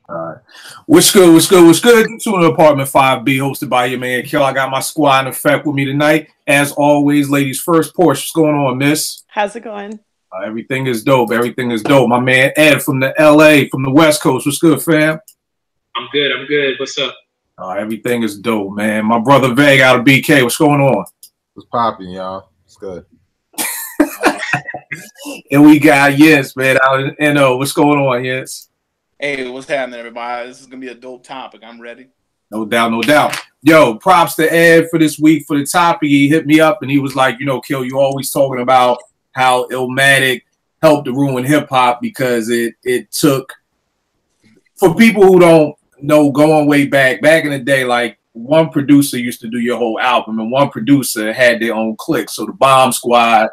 All right. What's good? What's good? What's good? To an Apartment 5B, hosted by your man Kill. I got my squad in effect with me tonight. As always, ladies first. Porsche, what's going on, miss? How's it going? Everything is dope. Everything is dope. My man Ed from the LA, from the West Coast. What's good, fam? I'm good. I'm good. What's up? Everything is dope, man. My brother Veg out of BK. What's going on? What's popping, y'all? It's good. And we got Yes, man, out in NO. What's going on, Yes? Hey, what's happening, everybody? This is gonna be a dope topic. I'm ready. No doubt, no doubt. Yo, props to Ed for this week for the topic. He hit me up and he was like, Kill, you always talking about how Illmatic helped to ruin hip hop because it took, for people who don't know, going way back in the day, like one producer used to do your whole album and one producer had their own clique. So the Bomb Squad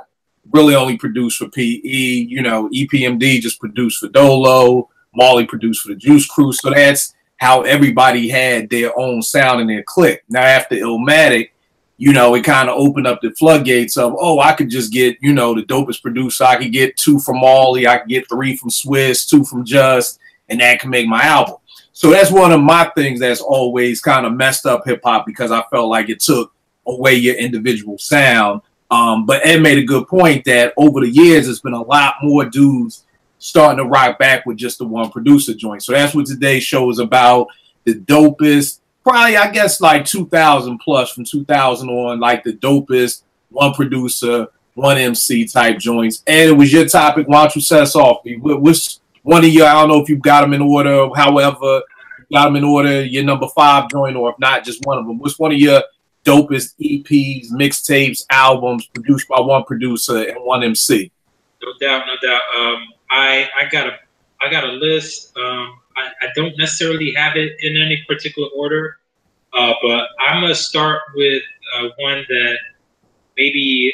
really only produced for PE, EPMD just produced for Dolo, Marley produced for the Juice Crew. So that's how everybody had their own sound in their clique. Now after Illmatic, it kind of opened up the floodgates of, I could just get, the dopest producer. I could get 2 from Marley, I could get 3 from Swiss, 2 from Just, and that can make my album. So that's one of my things that's always kind of messed up hip hop because I felt like it took away your individual sound. But Ed made a good point that over the years, there's been a lot more dudes starting to rock back with just the one producer joint. So that's what today's show is about. The dopest, probably, I guess, like 2000 plus, from 2000 on, like the dopest one producer, one MC type joints. And it was your topic. Why don't you set us off? What's one of your, I don't know if you've got them in order, however, you got them in order, your number 5 joint, or if not, just one of them. What's one of your dopest EPs, mixtapes, albums produced by one producer and one MC? No doubt, no doubt. I got a list. I don't necessarily have it in any particular order, but I'm gonna start with one that maybe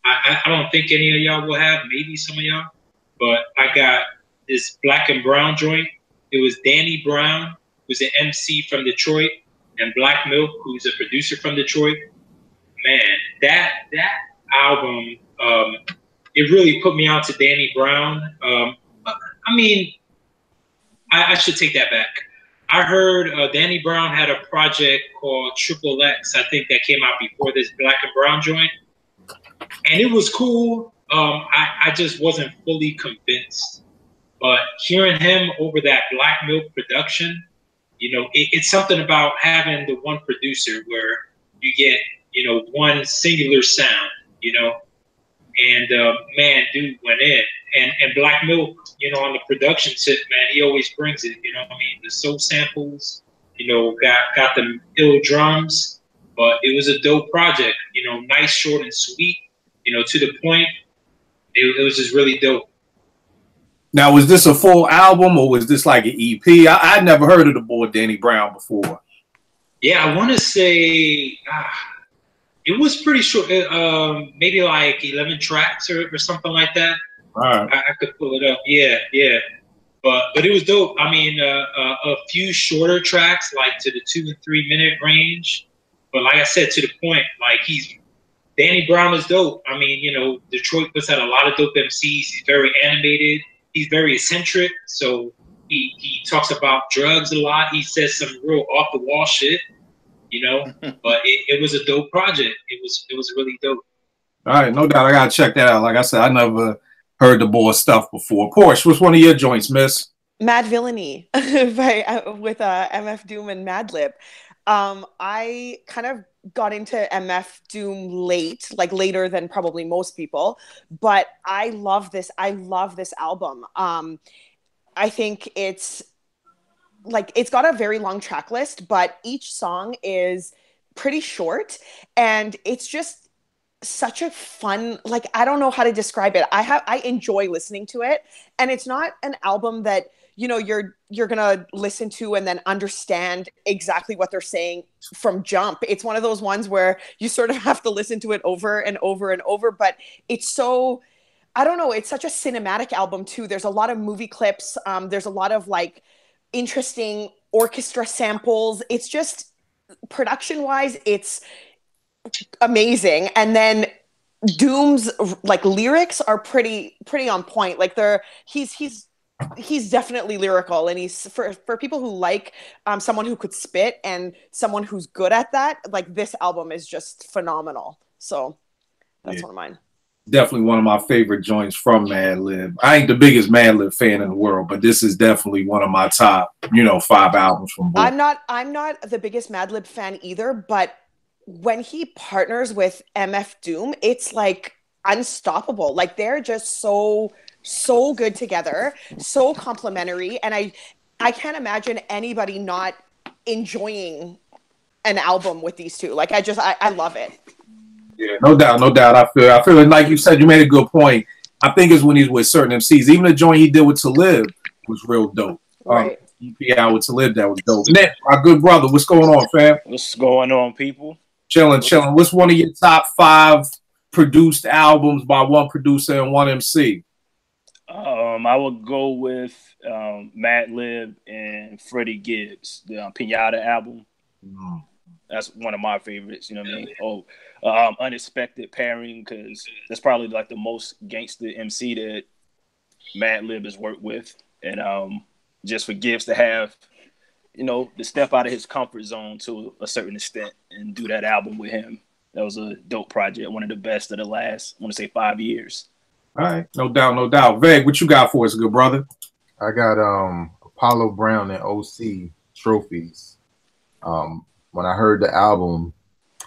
I don't think any of y'all will have. Maybe some of y'all, but I got this Black and Brown joint. It was Danny Brown, who's an MC from Detroit, and Black Milk, who's a producer from Detroit. Man, that album, it really put me on to Danny Brown. I should take that back. I heard Danny Brown had a project called Triple X, I think, that came out before this Black and Brown joint. And it was cool. I just wasn't fully convinced. But hearing him over that Black Milk production, it's something about having the one producer where you get, one singular sound, and man, dude went in. And Black Milk, on the production tip, man, he always brings it, the soul samples, got the ill drums, but it was a dope project, nice, short and sweet, to the point. It was just really dope. Now, was this a full album or was this like an EP? I'd never heard of the boy Danny Brown before. Yeah, I want to say it was pretty short, maybe like 11 tracks or something like that. All right. I could pull it up. Yeah. But it was dope. I mean, a few shorter tracks, like to the 2 and 3 minute range. But like I said, to the point, like Danny Brown is dope. I mean, Detroit puts out a lot of dope MCs. He's very animated. He's very eccentric, so he talks about drugs a lot. He says some real off the wall shit, But it was a dope project. It was really dope. All right, no doubt. I gotta check that out. Like I said, I never heard the boy stuff before. Porsche, what's one of your joints, miss? Mad Villainy with MF Doom and Madlib. I kind of got into MF Doom late, like later than probably most people, but I love this. I love this album. I think it's got a very long track list, but each song is pretty short and it's just such a fun, like, I don't know how to describe it. I enjoy listening to it, and it's not an album that you're gonna listen to and then understand exactly what they're saying from jump. It's one of those ones where you sort of have to listen to it over and over and over, but it's so, I don't know, it's such a cinematic album too. There's a lot of movie clips. There's a lot of like interesting orchestra samples. It's just, production wise, it's amazing. And then Doom's like lyrics are pretty on point. Like he's he's definitely lyrical, and he's for people who like someone who could spit and someone who's good at that. Like, this album is just phenomenal. So that's one of mine. Definitely one of my favorite joints from Madlib. I ain't the biggest Madlib fan in the world, but this is definitely one of my top, 5 albums from Boy. I'm not the biggest Madlib fan either, but when he partners with MF Doom, it's like unstoppable. Like, they're just so good together, so complimentary, and I can't imagine anybody not enjoying an album with these two. Like, I love it. Yeah, no doubt. I feel like you said, you made a good point. I think it's when he's with certain MCs. Even the joint he did with Talib was real dope. Right. EP out with Talib, that was dope. Nick, my good brother, what's going on, fam? What's going on, people? Chilling. What's one of your top 5 produced albums by one producer and one MC? I would go with Madlib and Freddie Gibbs, the Pinata album. That's one of my favorites. You know what I mean? Unexpected Pairing, because that's probably like the most gangster MC that Madlib has worked with, and just for Gibbs to have, to step out of his comfort zone to a certain extent and do that album with him. That was a dope project, one of the best of the last, I want to say, 5 years. All right, no doubt. Veg, what you got for us, good brother? I got Apollo Brown and OC Trophies. When I heard the album,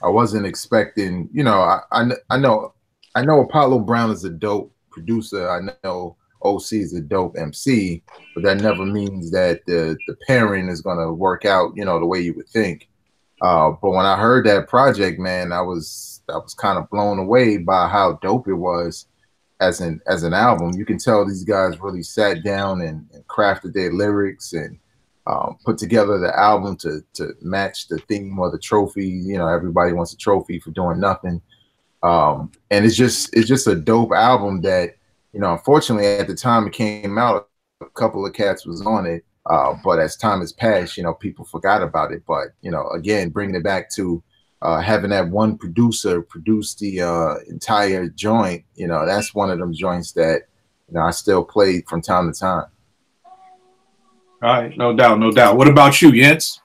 I wasn't expecting, I know Apollo Brown is a dope producer. I know OC is a dope MC, but that never means that the pairing is going to work out, the way you would think. But when I heard that project, man, I was kind of blown away by how dope it was as an album. You can tell these guys really sat down and crafted their lyrics and put together the album to match the theme or the trophy. Everybody wants a trophy for doing nothing. And it's just a dope album that, unfortunately at the time it came out, a couple of cats was on it. But as time has passed, people forgot about it. But, again, bringing it back to having that one producer produce the entire joint, that's one of them joints that, I still play from time to time. All right, no doubt. What about you, Jens?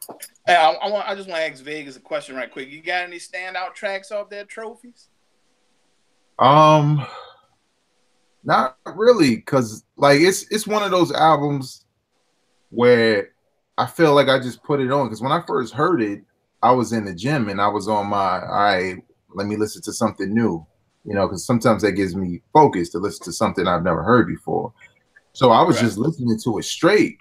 Hey, I just want to ask Vegas a question right quick. You got any standout tracks off their trophies? Not really, because like it's one of those albums where I feel like I just put it on, because when I first heard it, I was in the gym and I was on my, all right, let me listen to something new, because sometimes that gives me focus to listen to something I've never heard before. So I was just listening to it straight.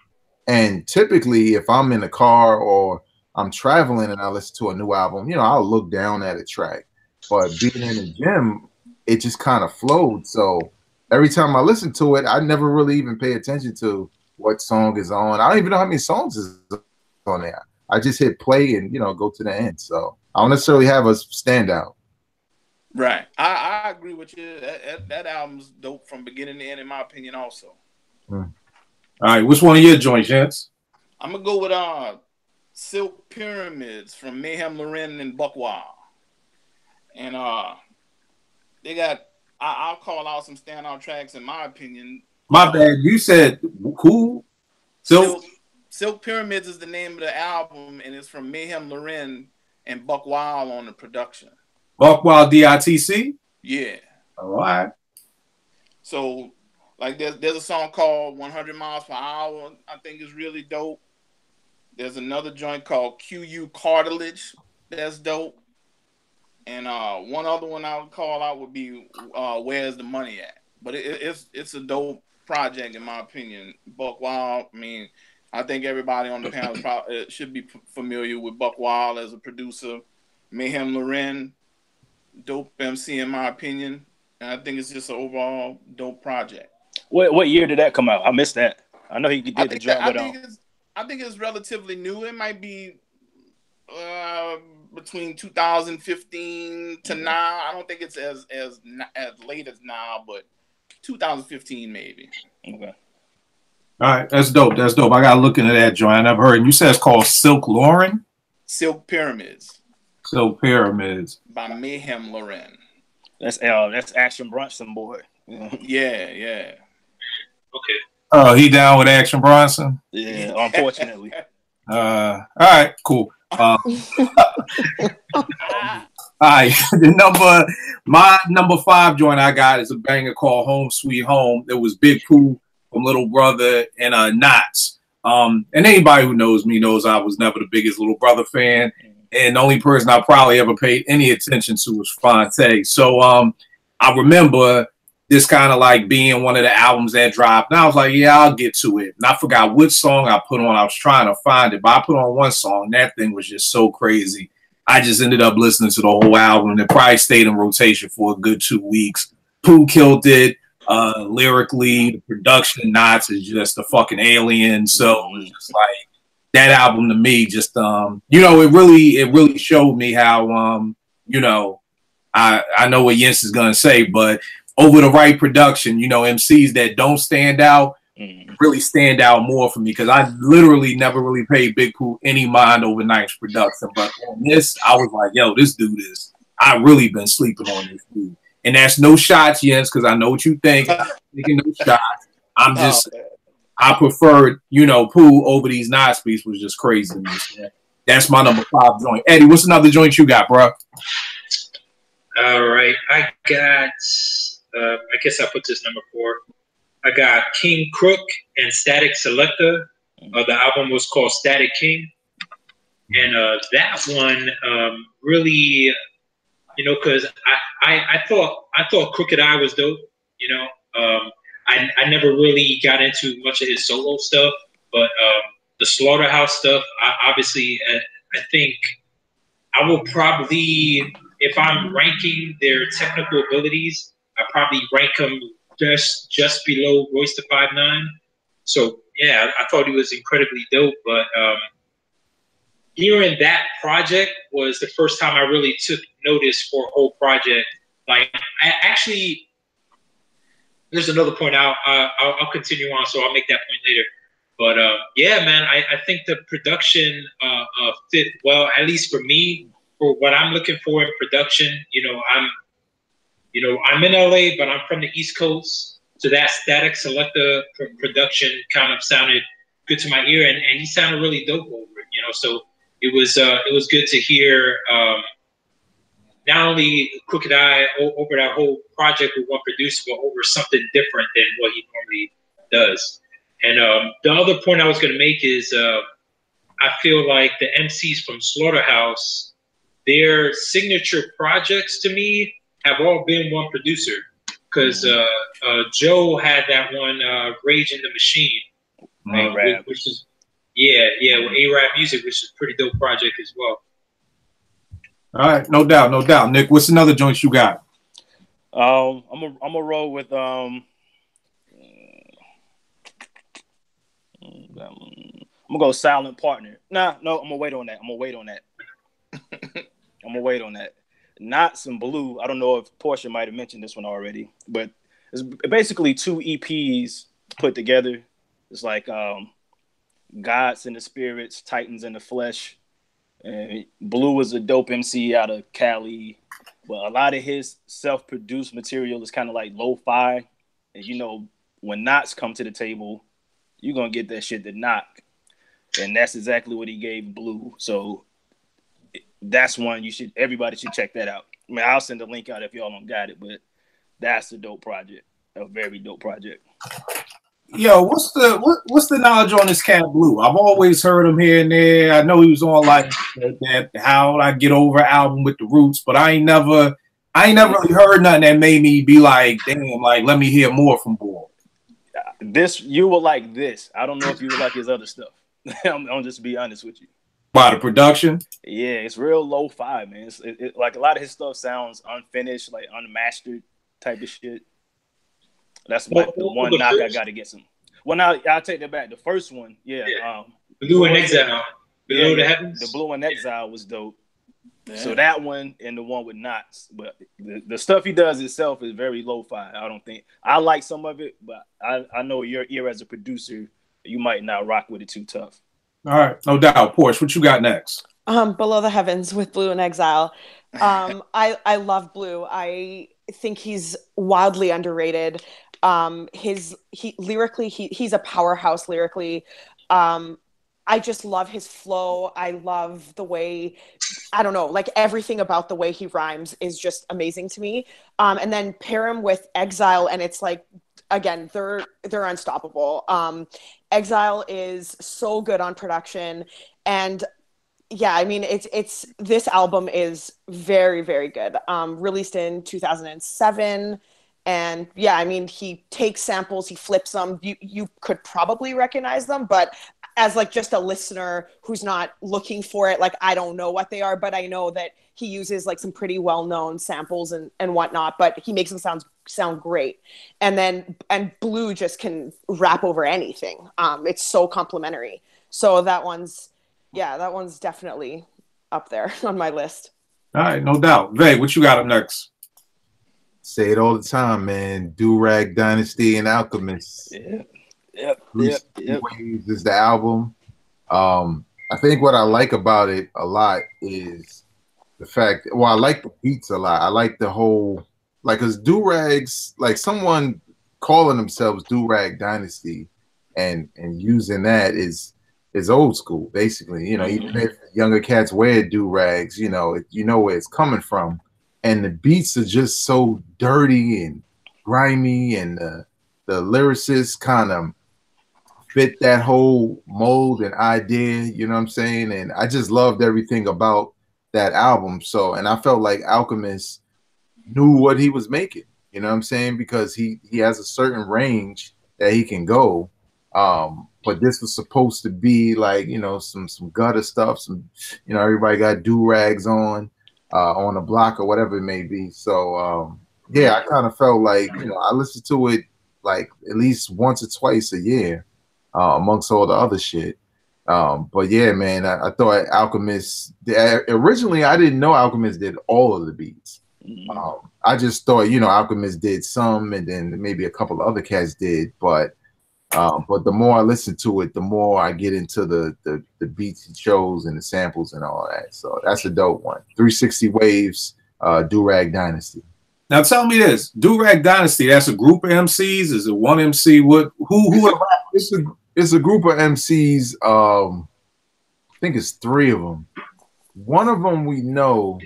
And typically, if I'm in the car or I'm traveling and I listen to a new album, I'll look down at a track. But being in the gym, it just kind of flowed. So every time I listen to it, I never really even pay attention to what song is on. I don't even know how many songs is on there. I just hit play and, go to the end. So I don't necessarily have a standout. Right. I agree with you. That album's dope from beginning to end, in my opinion, also. All right, which one of your joints, Jens? I'm gonna go with Silk Pyramids from Mayhem Lauren and Buck Wild. And they got I'll call out some standout tracks in my opinion. My bad. You said who? Silk Pyramids is the name of the album, and it's from Mayhem Lauren and Buck Wild on the production. Buck Wild DITC? Yeah. All right. So like there's a song called 100 Miles Per Hour, I think is really dope. There's another joint called QU Cartilage that's dope. And one other one I would call out would be Where's the Money At? But it's a dope project in my opinion. Buck Wild, I mean, I think everybody on the panel should be familiar with Buck Wild as a producer. Mayhem Lauren, dope MC in my opinion. And I think it's just an overall dope project. What year did that come out? I missed that. I know he did the job with I think it's relatively new. It might be between 2015 to now. I don't think it's as late as now, but 2015 maybe. Okay. All right, that's dope. I gotta look into that joint. I never heard. And you said it's called Silk Lauren? Silk Pyramids. Silk Pyramids. By Mayhem Lauren. That's Action Bronson, boy. Yeah. Okay. Oh, he down with Action Bronson? Yeah, unfortunately. All right, cool. All right, my number 5 joint I got is a banger called Home Sweet Home. It was Big Pooh from Little Brother and Knots. And anybody who knows me knows I was never the biggest Little Brother fan. And the only person I probably ever paid any attention to was Phonte. So I remember this kind of like being one of the albums that dropped. And I was like, yeah, I'll get to it. And I forgot which song I put on. I was trying to find it, but I put on one song. That thing was just so crazy. I just ended up listening to the whole album. It probably stayed in rotation for a good 2 weeks. Pooh killed it. Lyrically, the production, Knots is just a fucking alien. So it was just like that album to me, just it really showed me how I know what Jens is gonna say, but over the right production, MCs that don't stand out really stand out more for me, because I literally never really paid Big Pooh any mind over Knight's production. But on this, I was like, yo, this dude I really been sleeping on this dude. And that's no shots, Jens, because I know what you think. I'm taking no shots. I'm just, I preferred, Pooh over these Knots beats was just crazy. That's my number 5 joint. Eddie, what's another joint you got, bro? All right. I got, I guess I put this number 4. I got King Crook and Static Selector. The album was called Static King. And that one really, because I thought Crooked I was dope, I never really got into much of his solo stuff, but the Slaughterhouse stuff, I think I will probably, if I'm ranking their technical abilities, I probably rank them just below Royce da 5'9". So yeah, I thought he was incredibly dope, but hearing that project was the first time I really took notice for a whole project. Like, there's another point I'll continue on, so I'll make that point later. But yeah, man, I think the production fit well, at least for me, for what I'm looking for in production. I'm in LA, but I'm from the East Coast, so that Static Selector production kind of sounded good to my ear, and he sounded really dope over it. So it was good to hear not only Crooked I over that whole project with one producer, but over something different than what he normally does. And the other point I was going to make is I feel like the MCs from Slaughterhouse, their signature projects to me have all been one producer, because Joe had that one, Rage in the Machine, which is with A-Rap Music, which is a pretty dope project as well. All right, no doubt. Nick, what's another joint you got? I'm a roll with I'm gonna go Silent Partner. No, I'm gonna wait on that. I'm gonna wait on that. Knots and Blue. I don't know if Portia might have mentioned this one already, but it's basically 2 EPs put together. It's like Gods in the Spirits, Titans in the Flesh. And Blue is a dope MC out of Cali, but a lot of his self-produced material is kind of like lo-fi. And when Knots come to the table, you're gonna get that shit to knock, and that's exactly what he gave Blue. So that's one everybody should check that out. I mean, I'll send the link out if y'all don't got it, but that's a dope project, a very dope project. Yo, what's the knowledge on this cat Blue? I've always heard him here and there. I know he was on like that How I Get Over album with the Roots, but I ain't never really heard nothing that made me be like, damn, like let me hear more from Boy. You will like this. I don't know if you would like his other stuff. I'm just be honest with you. By the production? Yeah, it's real lo-fi, man. It like a lot of his stuff sounds unfinished, like unmastered type of shit. That's the one knock I got to get some. Well, now I'll take that back. The first one, Blue in Exile, Below the Heavens. The Blue in Exile was dope. Yeah. So that one and the one with Knots, but the stuff he does itself is very lo-fi. I don't think I like some of it, but I know your ear as a producer, you might not rock with it too tough. All right, no doubt. Porsche, what you got next? Below the Heavens with Blue in Exile. I love Blue. I think he's wildly underrated. He's a powerhouse lyrically. I just love his flow. I love the way, I don't know, like everything about the way he rhymes is just amazing to me. And then pair him with Exile, and it's like, again, they're unstoppable. Exile is so good on production, and yeah, I mean, it's this album is very, very good. Released in 2007. And yeah, I mean, he takes samples, he flips them. You could probably recognize them, but as like just a listener who's not looking for it, like I don't know what they are, but I know that he uses like some pretty well-known samples and whatnot, but he makes them sound great. And Blue just can rap over anything. It's so complimentary. So that one's definitely up there on my list. All right, no doubt. Vay, what you got up next? Say it all the time, man. Do-Rag Dynasty and Alchemist. Yep. Waves is the album. I think what I like about it a lot is the fact. Well, I like the beats a lot. I like the whole, like, cause do-rags, like someone calling themselves Do-Rag Dynasty, and using that is old school, basically. You know, even if younger cats wear do-rags, you know where it's coming from, and the beats are just so dirty and grimy, and the lyricists kind of fit that whole mold and idea, you know what I'm saying? And I just loved everything about that album. So, and I felt like Alchemist knew what he was making, you know what I'm saying? Because he has a certain range that he can go. But this was supposed to be like, you know, some gutter stuff, some, you know, everybody got do-rags on the block or whatever it may be. So, yeah, I kind of felt like, you know, I listened to it like at least once or twice a year. Amongst all the other shit. But yeah, man, I thought Alchemist, originally I didn't know Alchemist did all of the beats. I just thought, you know, Alchemist did some, and then maybe a couple of other cats did, but the more I listen to it, the more I get into the beats he chose and the samples and all that. So that's a dope one. 360 Waves, Do-Rag Dynasty. Now tell me this, Do-Rag Dynasty, that's a group of MCs? Is it one MC? Who It's a group of MCs. I think it's 3 of them. One of them we know.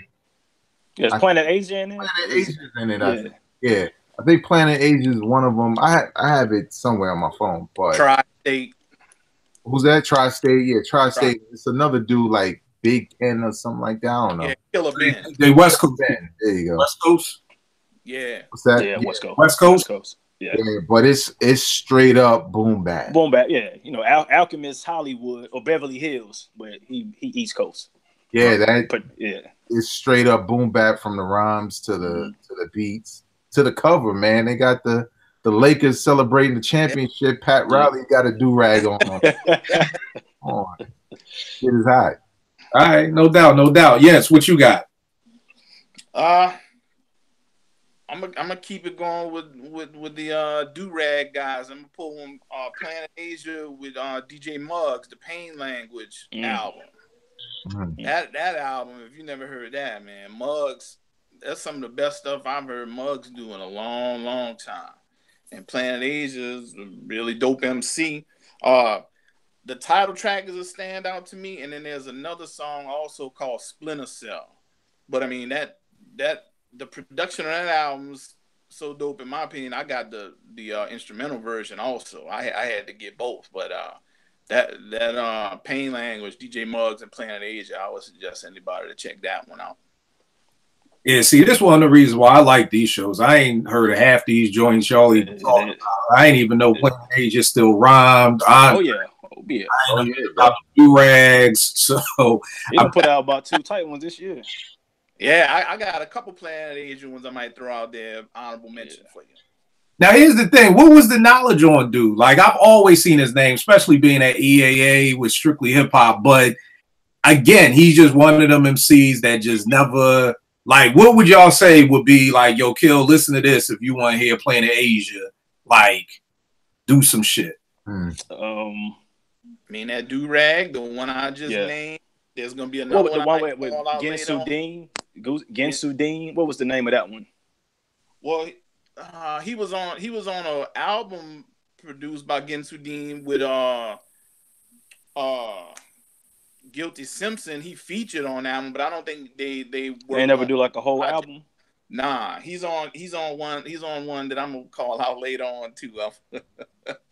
Yes, Planet Asia in it. Planet Asia's in it. Yeah. I think Planet Asia is one of them. I have it somewhere on my phone. But Tri-State. Who's that? Tri-State. Yeah, Tri-State. It's another dude like Big Ken or something like that. I don't know. Yeah, Killer Ben. They West Coast. Ben. There you go. West Coast. Yeah. What's that? Yeah, West Coast. West Coast. West Coast. Yeah, but it's straight up boom bap. Boom bap, yeah. You know, Alchemist Hollywood or Beverly Hills, but he East Coast. Yeah, yeah, it's straight up boom bap from the rhymes to the beats to the cover. Man, they got the Lakers celebrating the championship. Pat Riley got a do-rag on. Shit is hot. All right, no doubt. Yes, what you got? I'm gonna keep it going with the do-rag guys. I'm gonna pull them Planet Asia with DJ Muggs, the Pain Language album. That album, if you never heard that, man, Muggs, that's some of the best stuff I've heard Muggs do in a long, long time. And Planet Asia is a really dope MC. The title track is a standout to me, and then there's another song also called Splinter Cell. But I mean that the production of that album's so dope in my opinion. I got the instrumental version also. I had to get both, but that Pain Language, DJ Muggs and Planet Asia, I would suggest anybody to check that one out. Yeah, see, this is one of the reasons why I like these shows. I ain't heard of half these joints y'all even talking about. I ain't even know Planet Asia still rhymed. Oh yeah. Do-rags. So I put out about 2 tight ones this year. Yeah, I got a couple Planet Asia ones I might throw out there, honorable mention for you. Now, here's the thing. What was the knowledge on Dude? Like, I've always seen his name, especially being at EAA with Strictly Hip Hop. But, again, he's just one of them MCs that just never, like, what would y'all say would be like, yo, Kill, listen to this if you want to hear Planet Asia, like, do some shit. I mean, that do-rag, the one I just named, there's going to be another one. The one with Gensu Dean? Gensu Dean? What was the name of that one? Well, he was on an album produced by Ginsu Dean with Guilty Simpson. He featured on that one, but I don't think they never do like a whole album. Nah, he's on one that I'm gonna call out later on too. All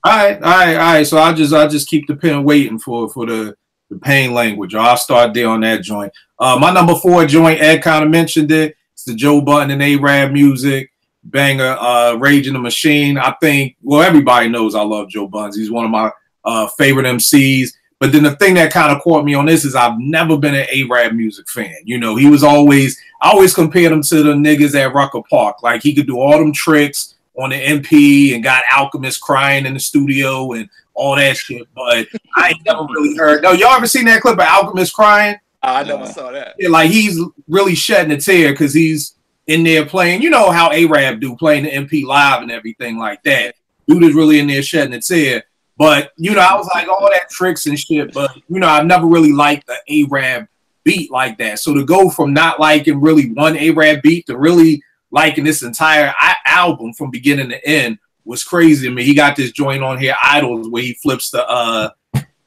right. So I'll just keep the pen waiting for the pain language. I'll start there on that joint. My number 4 joint, Ed kind of mentioned it. It's the Joe Budden and A-Rab music banger, Rage in the Machine. I think, well, everybody knows I love Joe Budden. He's one of my favorite MCs. But then the thing that kind of caught me on this is I've never been an A-Rab music fan. You know, he was I always compared him to the niggas at Rucker Park. Like, he could do all them tricks on the MP and got Alchemist crying in the studio and all that shit. But I ain't never really heard. No, y'all ever seen that clip of Alchemist crying? I never saw that. Yeah, like, he's really shedding a tear because he's in there playing. You know how A-Rab do, playing the MP live and everything like that. Dude is really in there shedding a tear. But, you know, I was like, all that tricks and shit. But, you know, I've never really liked the A-Rab beat like that. So to go from not liking really one A-Rab beat to really liking this entire album from beginning to end was crazy to me. He got this joint on here, Idols, where he flips the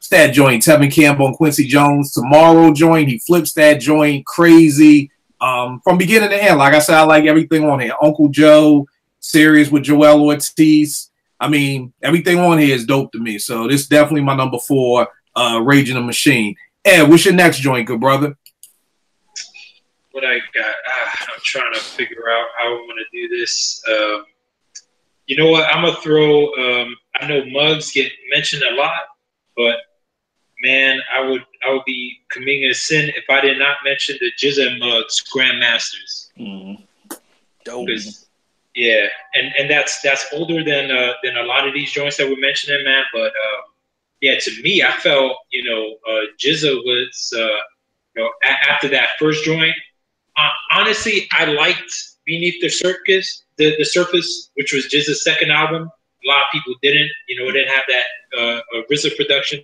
that joint, Tevin Campbell and Quincy Jones. Tomorrow joint, he flips that joint crazy. From beginning to end, like I said, I like everything on here. Uncle Joe, Serious with Joel Ortiz. I mean, everything on here is dope to me. So this is definitely my number 4, Rage in the Machine. Ed, what's your next joint, good brother? What I got? I'm trying to figure out how I'm going to do this. You know what? I'm going to throw, I know Muggs get mentioned a lot, but man, I would be committing a sin if I did not mention the Jizza and Muggs Grandmasters. Dope. Yeah, and that's older than a lot of these joints that we're mentioning, man. But yeah, to me, I felt Jizza was after that first joint. Honestly, I liked Beneath the Surface, the Surface, which was Jizza's second album. A lot of people didn't, it didn't have that RZA production,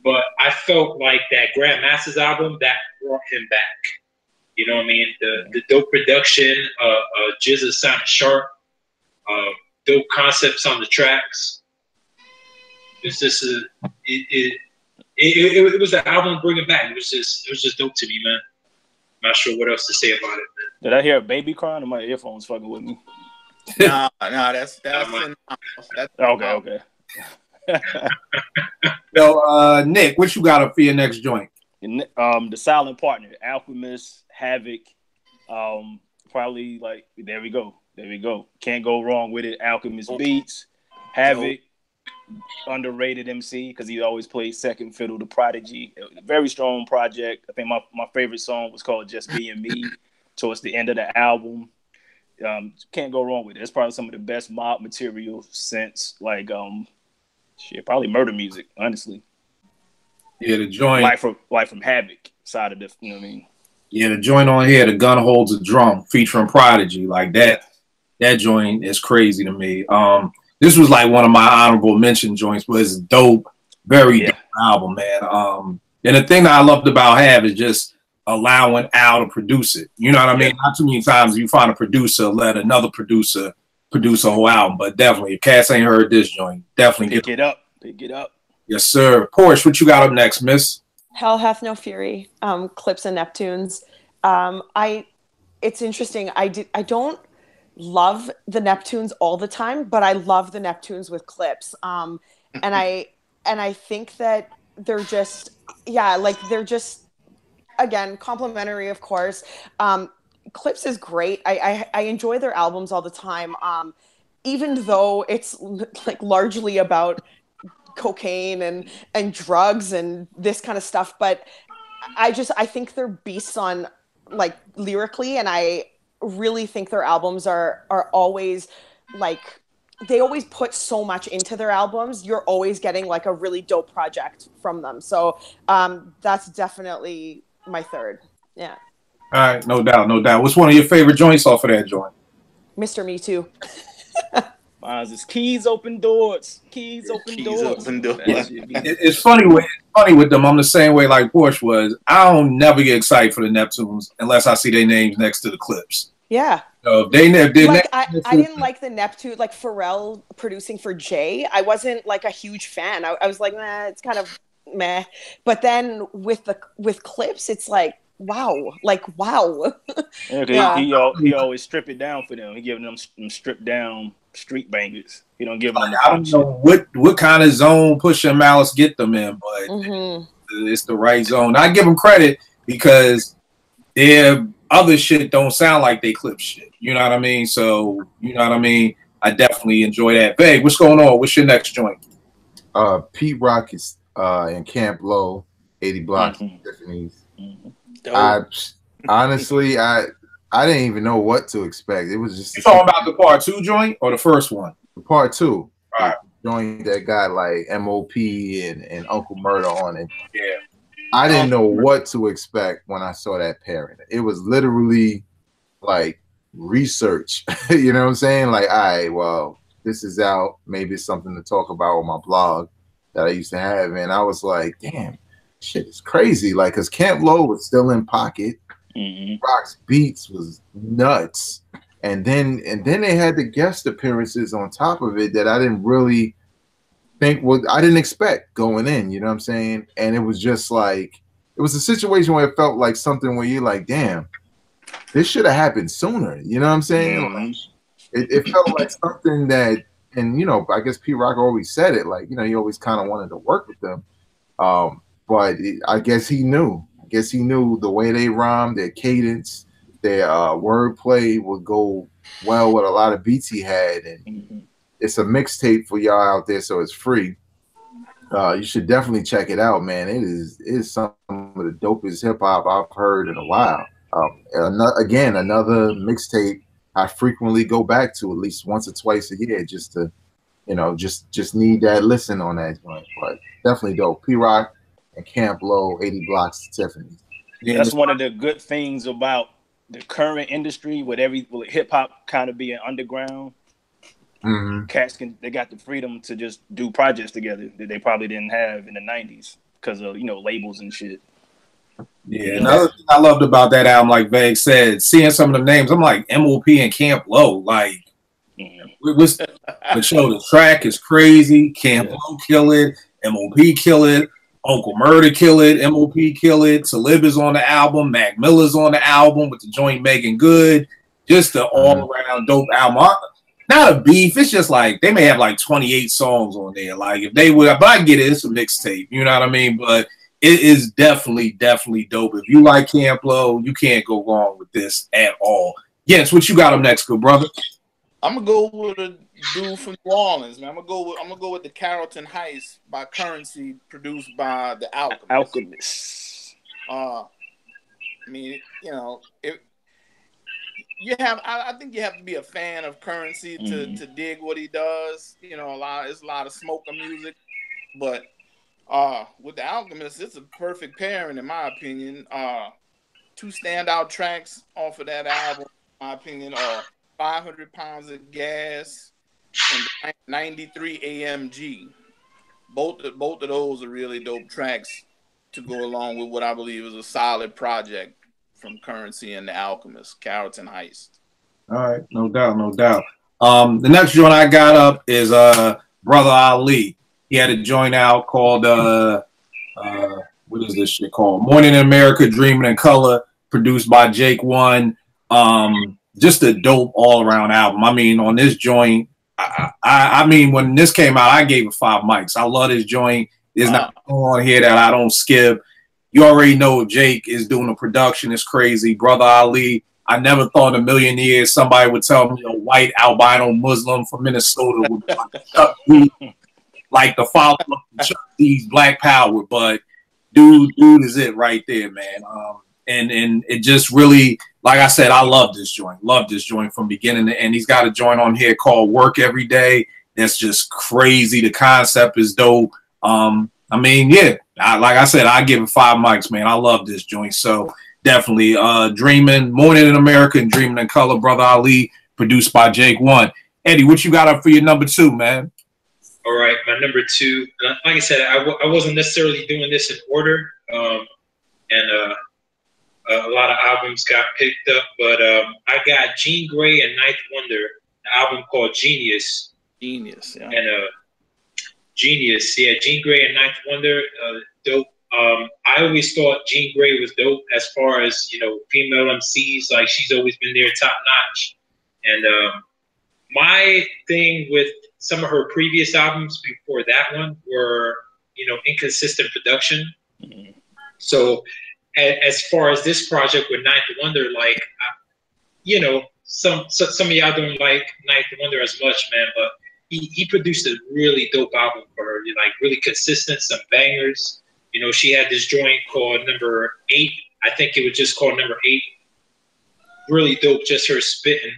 but I felt like that Grandmasters album that brought him back. You know what I mean? The dope production, Jizza sounded sharp, dope concepts on the tracks. It's just it was an album bringing back. It was just dope to me, man. I'm not sure what else to say about it, man. Did I hear a baby crying or my earphones fucking with me? Nah, that's okay. So, Nick, what you got up for your next joint? The Silent Partner, Alchemist, Havoc. Probably like there we go. Can't go wrong with it. Alchemist beats, Havoc, underrated MC because he always plays second fiddle to Prodigy. Very strong project. I think my favorite song was called Just Being Me towards the end of the album. Can't go wrong with it. It's probably some of the best mob material since probably Murder Music, honestly. Yeah, the joint like from Havoc side of the, you know what I mean? Yeah, the joint on here, The Gun Holds a Drum, featuring Prodigy. Like that joint is crazy to me. This was like one of my honorable mention joints, but it's dope, very dope album, man. And the thing that I loved about Hav is just allowing Al to produce it. You know what I mean? Not too many times you find a producer let another producer produce a whole album, but definitely, if Cass ain't heard this joint, definitely pick it up. Yes, sir. Porsche, what you got up next, miss? Hell Hath No Fury, Clips and Neptunes. It's interesting. I don't love the Neptunes all the time, but I love the Neptunes with Clips. And I think that they're just again, complimentary, of course. Clips is great. I enjoy their albums all the time. Even though it's like largely about cocaine and drugs and this kind of stuff, but I think they're beasts on like lyrically, and I really think their albums are always like, they always put so much into their albums. You're always getting like a really dope project from them. So that's definitely my third. Yeah. All right, no doubt. What's one of your favorite joints off of that joint? Mr. Me Too. Mine's is Keys Open Doors. Keys Open Doors. It's funny with them. I'm the same way like Porsche was. I don't never get excited for the Neptunes unless I see their names next to the Clips. Yeah. So if they Like I didn't like the Neptune, like Pharrell producing for Jay. I wasn't like a huge fan. I was like, nah, it's kind of meh. But then with Clips, it's like, wow. Yeah, he always strip it down for them. He giving them stripped down street bangers. He don't give them. I don't know what kind of zone Pusha and Malice get them in, but it's the right zone. I give them credit because their other shit don't sound like they Clip shit. You know what I mean? So you know what I mean. I definitely enjoy that. Vague, what's going on? What's your next joint? Pete Rock is in Camp Low, 80 Blocks, Tiffany's. Honestly, I didn't even know what to expect. It was just you talking about the part 2 joint or the first one? The part 2. All right. Joint that got like MOP and Uncle Murder on it. Yeah. I didn't know what to expect when I saw that pairing. It was literally like research. You know what I'm saying? Like, all right, well, this is out. Maybe it's something to talk about on my blog that I used to have. And I was like, damn, shit is crazy. Like, because Camp Low was still in pocket. Rock's beats was nuts. And then they had the guest appearances on top of it that I didn't really I didn't expect going in, you know what I'm saying? And it was just like, it was a situation where it felt like something where you're like, damn, this should have happened sooner. You know what I'm saying? Like, it felt like something that, and you know, I guess P Rock always said it, like, you know, he always kind of wanted to work with them. But I guess he knew. I guess he knew the way they rhymed, their cadence, their wordplay would go well with a lot of beats he had. And it's a mixtape for y'all out there, so it's free. You should definitely check it out, man. It is some of the dopest hip hop I've heard in a while. Another mixtape I frequently go back to at least once or twice a year, just to, you know, just need that listen on that joint. But definitely dope. P Rock and Camp Low, 80 Blocks to Tiffany's. Yeah, that's one of the good things about the current industry, with hip hop kind of being underground. Cats they got the freedom to just do projects together that they probably didn't have in the 90s because of, you know, labels and shit. Yeah, another thing I loved about that album, like Vague said, seeing some of the names, I'm like MOP and Camp Low, like the show. The track is crazy. Camp Low kill it, MOP kill it, Uncle Murder kill it, MOP kill it. Talib is on the album, Mac Miller's on the album with the joint Megan Good. Just an all around dope album. Not a beef. It's just like they may have like 28 songs on there. Like if they would, but I get it. It's a mixtape. You know what I mean? But it is definitely dope. If you like Camp Low, you can't go wrong with this at all. Yes, what you got up next, good brother? I'm gonna go with a dude from New Orleans, man. I'm gonna go with the Carrollton Heist by Currency, produced by the Alchemist. I mean, you know, I think you have to be a fan of Currency to dig what he does. You know, it's a lot of smoker music, but with the Alchemist, it's a perfect pairing in my opinion. Two standout tracks off of that album, in my opinion, are 500 Pounds of Gas and 93 AMG. Both of those are really dope tracks to go along with what I believe is a solid project from Currency and the Alchemist, Carrollton Heist. All right, no doubt. The next joint I got up is Brother Ali. He had a joint out called what is this shit called? Morning in America, Dreaming in Color, produced by Jake One. Just a dope all around album. I mean, on this joint, I mean, when this came out, I gave it 5 mics. I love this joint. There's not on here that I don't skip. You already know Jake is doing the production. It's crazy. Brother Ali, I never thought in a million years somebody would tell me a white albino Muslim from Minnesota would be like the follow up to Chuck D's Black Power. But dude is it right there, man. And it just really, like I said, I love this joint. Love this joint from beginning to end. He's got a joint on here called Work Every Day. That's just crazy. The concept is dope. I mean, yeah, like I said, I give it 5 mics, man. I love this joint. So definitely Dreaming, Morning in America and Dreaming in Color, Brother Ali, produced by Jake One. Eddie, what you got up for your number 2, man? All right, my number 2, like I said, I wasn't necessarily doing this in order. a lot of albums got picked up, but I got Jean Grey and Ninth Wonder, an album called Genius. Genius, yeah. And Genius, yeah, Jean Grey and Ninth Wonder, dope. I always thought Jean Grey was dope as far as, you know, female MCs. Like, she's always been there top notch. And my thing with some of her previous albums before that one were, you know, inconsistent production. Mm-hmm. So as far as this project with Ninth Wonder, like, you know, some of y'all don't like Ninth Wonder as much, man, but he produced a really dope album for her. Like, really consistent, some bangers. You know, she had this joint called Number 8. I think it was just called Number 8. Really dope, just her spitting.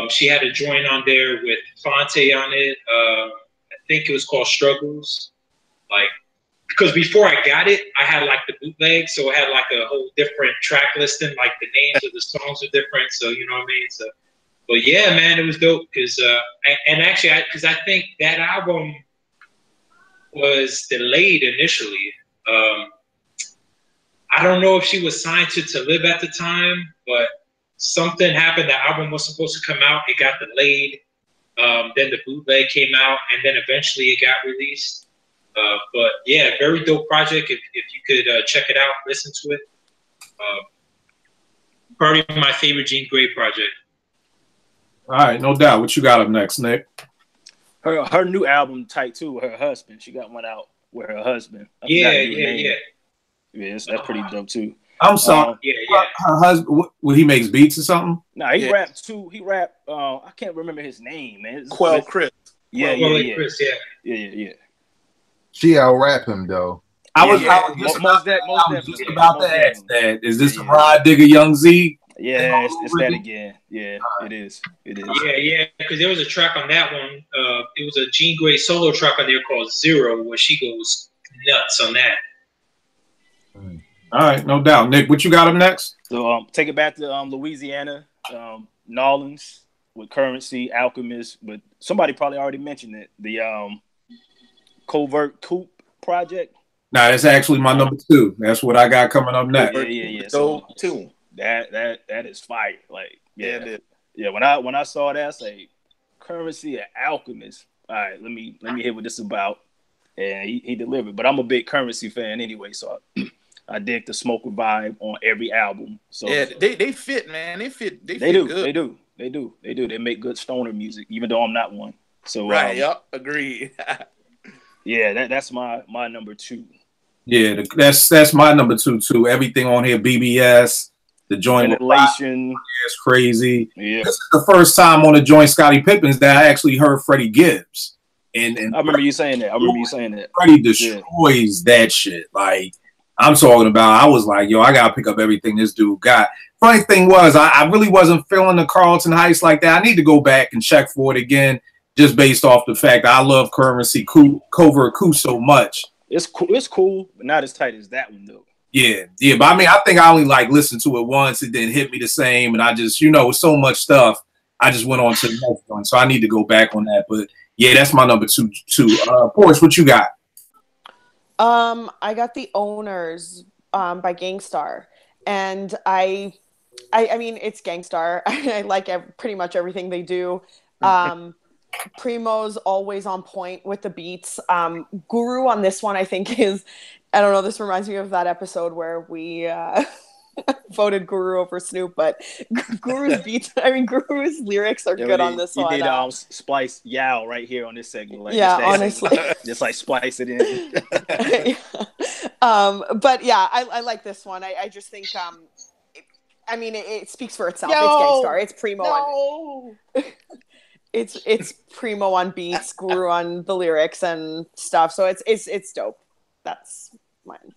She had a joint on there with Fonte on it. I think it was called Struggles. Like, because before I got it, I had like the bootleg, so it had like a whole different track listing. Like, the names of the songs are different, so you know what I mean. So, but yeah, man, it was dope. Because and actually, because I think that album was delayed initially. I don't know if she was signed to Talib at the time, but something happened. The album was supposed to come out. It got delayed. Then the bootleg came out, and then eventually it got released. But yeah, very dope project. If you could check it out, listen to it. Probably my favorite Jean Grey project. All right, no doubt. What you got up next, Nick? Her new album, Type 2, with her husband. She got one out with her husband. Yeah. Yes, that's pretty dope too. I'm sorry. Yeah. Her husband, what, he makes beats or something? Nah, he rapped too. He rapped. I can't remember his name, man. Quell Chris. Yeah. Chris, Yeah. She out rap him though. I was just about to ask that. Is this Rod Digger Young Z? Yeah, it's that again. Yeah, it is. Yeah, because there was a track on that one. It was a Jean Grey solo track on there called Zero, where she goes nuts on that. All right, no doubt. Nick, what you got up next? So take it back to Louisiana, Nolans with Currency, Alchemist, but somebody probably already mentioned it. The Covert Coupe project. Nah, that's actually my number 2. That's what I got coming up next. Yeah. So too. That is fire. Like, Yeah. When I saw that, I say Currency and Alchemist. All right, let me hear what this is about. And he delivered. But I'm a big Currency fan anyway, so I dig the Smoker vibe on every album. So yeah, they fit, man. They fit good. They do. They make good stoner music, even though I'm not one. So right, agreed. Yeah, that's my number 2. Yeah, that's my number 2 too. Everything on here, BBS, the joint Ventilation, is crazy. Yeah, this is the first time on the joint Scottie Pippin's that I actually heard Freddie Gibbs. And I remember you saying that. Freddie destroys that shit. Like, I'm talking about, I was like, yo, I gotta pick up everything this dude got. Funny thing was, I really wasn't feeling the Carlton Heights like that. I need to go back and check for it again, just based off the fact that I love Currency Covert Coupe so much. It's cool, but not as tight as that one though. Yeah. But I mean, I think I only like listened to it once. It didn't hit me the same, and I just, so much stuff. I just went on to the next one, so I need to go back on that. But yeah, that's my number 2 too. Porsche, what you got? I got The Owners by Gangstar, and I mean, it's Gangstar. I like pretty much everything they do. Primo's always on point with the beats. Guru on this one, I think, is, I don't know, this reminds me of that episode where we voted Guru over Snoop, but Guru's beats, Guru's lyrics are good on this one. You need splice Yao right here on this segment. Like, honestly. Just like splice it in. But yeah, I like this one. I just think, it speaks for itself. It's Gangstar. It's Primo. It's Primo on beats, Guru on the lyrics and stuff. So it's dope. That's mine.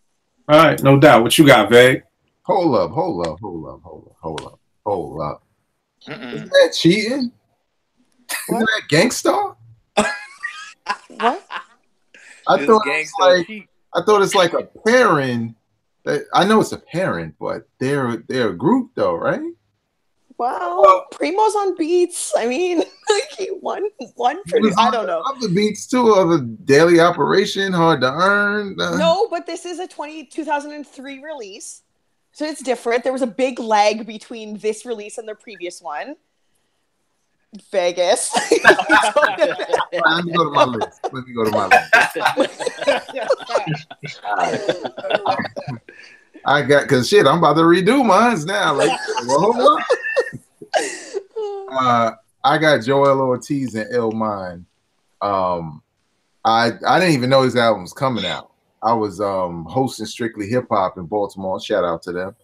All right, no doubt. What you got, Veg? Hold up. Is that cheating? Isn't that Gangstar? What? I thought it's like a parent. I know it's a parent, but they're a group though, right? Well, Primo's on beats. I mean, he won pretty. I don't know. The beats too of a Daily Operation, Hard to Earn. No, but this is a 2003 release. So it's different. There was a big lag between this release and the previous one. Vegas. Let me go to my list. Let me go to my list. I got, because shit, I'm about to redo mine now. Like, well, I got Joel Ortiz and Illmind. I didn't even know his album was coming out. I was hosting Strictly Hip Hop in Baltimore. Shout out to them.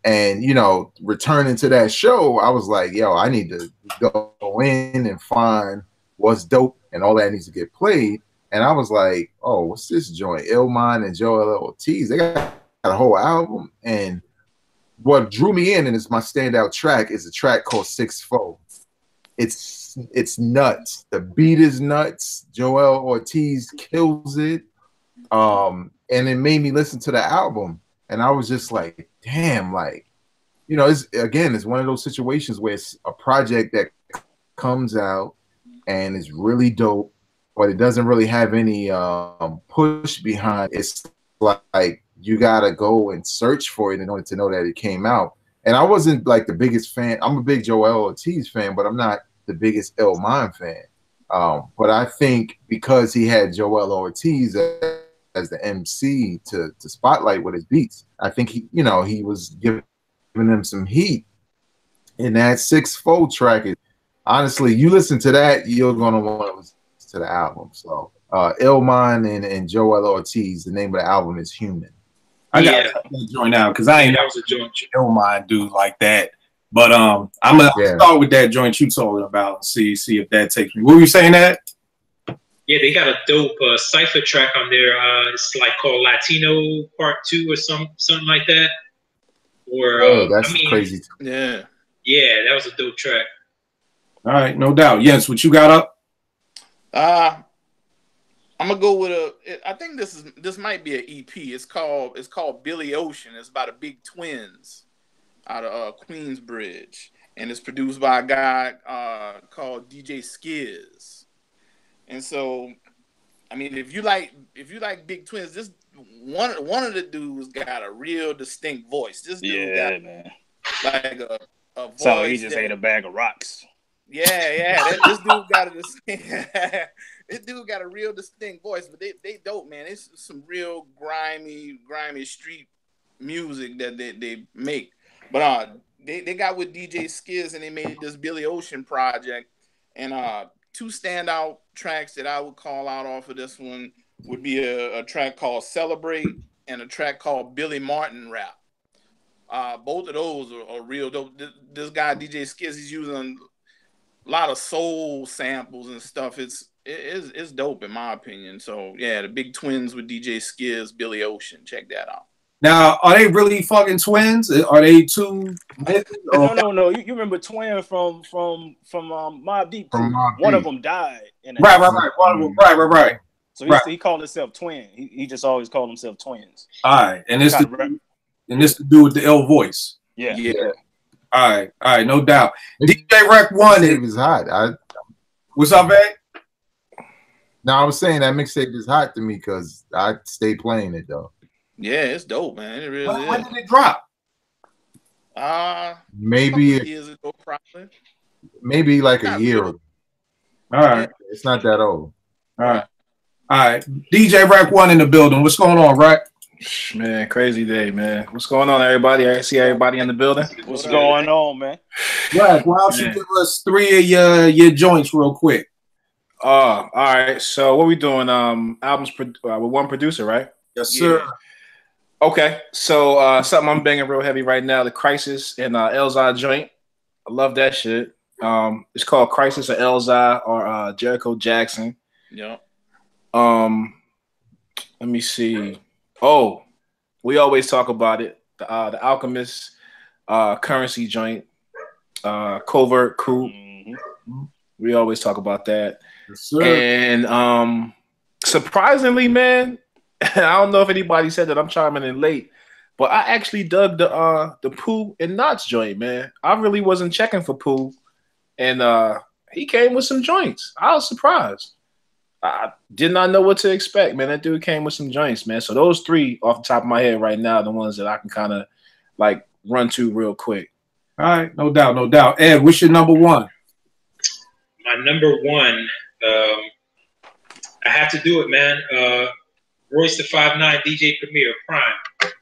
And you know, returning to that show, I was like, yo, I need to go in and find what's dope and all that needs to get played. And I was like, oh, what's this joint? Illmind and Joel Ortiz. They got a whole album. And what drew me in, and it's my standout track, is a track called 6-4. It's nuts. The beat is nuts. Joel Ortiz kills it. And it made me listen to the album. And I was just like, damn, like, you know, it's one of those situations where it's a project that comes out and it's really dope, but it doesn't really have any push behind it. It's like you gotta go and search for it in order to know that it came out. And I wasn't like the biggest fan. I'm a big Joel Ortiz fan, but I'm not the biggest Illmind fan. But I think because he had Joel Ortiz as the MC to spotlight with his beats, I think he was giving them some heat. And that 6-4 track is, honestly, you listen to that, you're gonna want to listen to the album. So Illmind and Joel Ortiz, the name of the album is Human. I got to join out because I ain't that was a joint. Illmind dude like that. But I'm gonna start with that joint you talking about and see if that takes me. What were you saying that? Yeah, they got a dope cypher track on there. It's like called Latino Part 2 or something like that. Or that's crazy. Yeah, that was a dope track. All right, no doubt. Jens, what you got up? I'm gonna go with I think this might be an EP. It's called Billy Ocean. It's about a big twins out of Queensbridge, and it's produced by a guy called DJ Skiz. And so, I mean, if you like big twins, this one of the dudes got a real distinct voice. This dude got like a voice. So he just ate a bag of rocks. Yeah. This dude got a distinct. This dude got a real distinct voice, but they dope, man. It's some real grimy street music that they make. But they got with DJ Skiz and they made this Billy Ocean project. And two standout tracks that I would call out off of this one would be a track called Celebrate and a track called Billy Martin Rap. Both of those are real dope. This guy DJ Skiz, he's using a lot of soul samples and stuff. It's dope in my opinion. So yeah, the big twins with DJ Skiz, Billy Ocean. Check that out. Now, are they really fucking twins? Are they two? No. You remember Twin from Mobb Deep? One of them died. Right. One of them, right. So he called himself Twin. He just always called himself Twins. All right, and this to do with the ill voice. Yeah. All right, no doubt. DJ Rec One is hot. What's up, man? No, I was saying that mixtape is hot to me because I stay playing it though. Yeah, it's dope, man. It really is. When did it drop? Maybe years ago, probably. Maybe like a year ago. All right. It's not that old. All right. DJ Rec One in the building. What's going on, Rec? Man, crazy day, man. What's going on, everybody? I see everybody in the building. What's going on, man? Rec, why don't you give us 3 of your joints real quick? All right. So what we doing? Albums with one producer, right? Yes, sir. Yeah. Okay, so something I'm banging real heavy right now, the Crisis and Elzhi joint. I love that shit. It's called Crisis of Elzhi or Jericho Jackson. Yeah. Let me see. Oh, we always talk about it. The Alchemist Currency joint, Covert Crew. Mm-hmm. We always talk about that. Yes, sir. And surprisingly, man, I don't know if anybody said that I'm chiming in late, but I actually dug the Pooh and Knots joint, man. I really wasn't checking for Pooh, and he came with some joints. I was surprised. I did not know what to expect, man. That dude came with some joints, man. So those three off the top of my head right now are the ones that I can kind of like run to real quick. All right, no doubt, no doubt. Ed, what's your number one? My number one, I have to do it, man. Royce the 5'9", DJ Premier, Prime.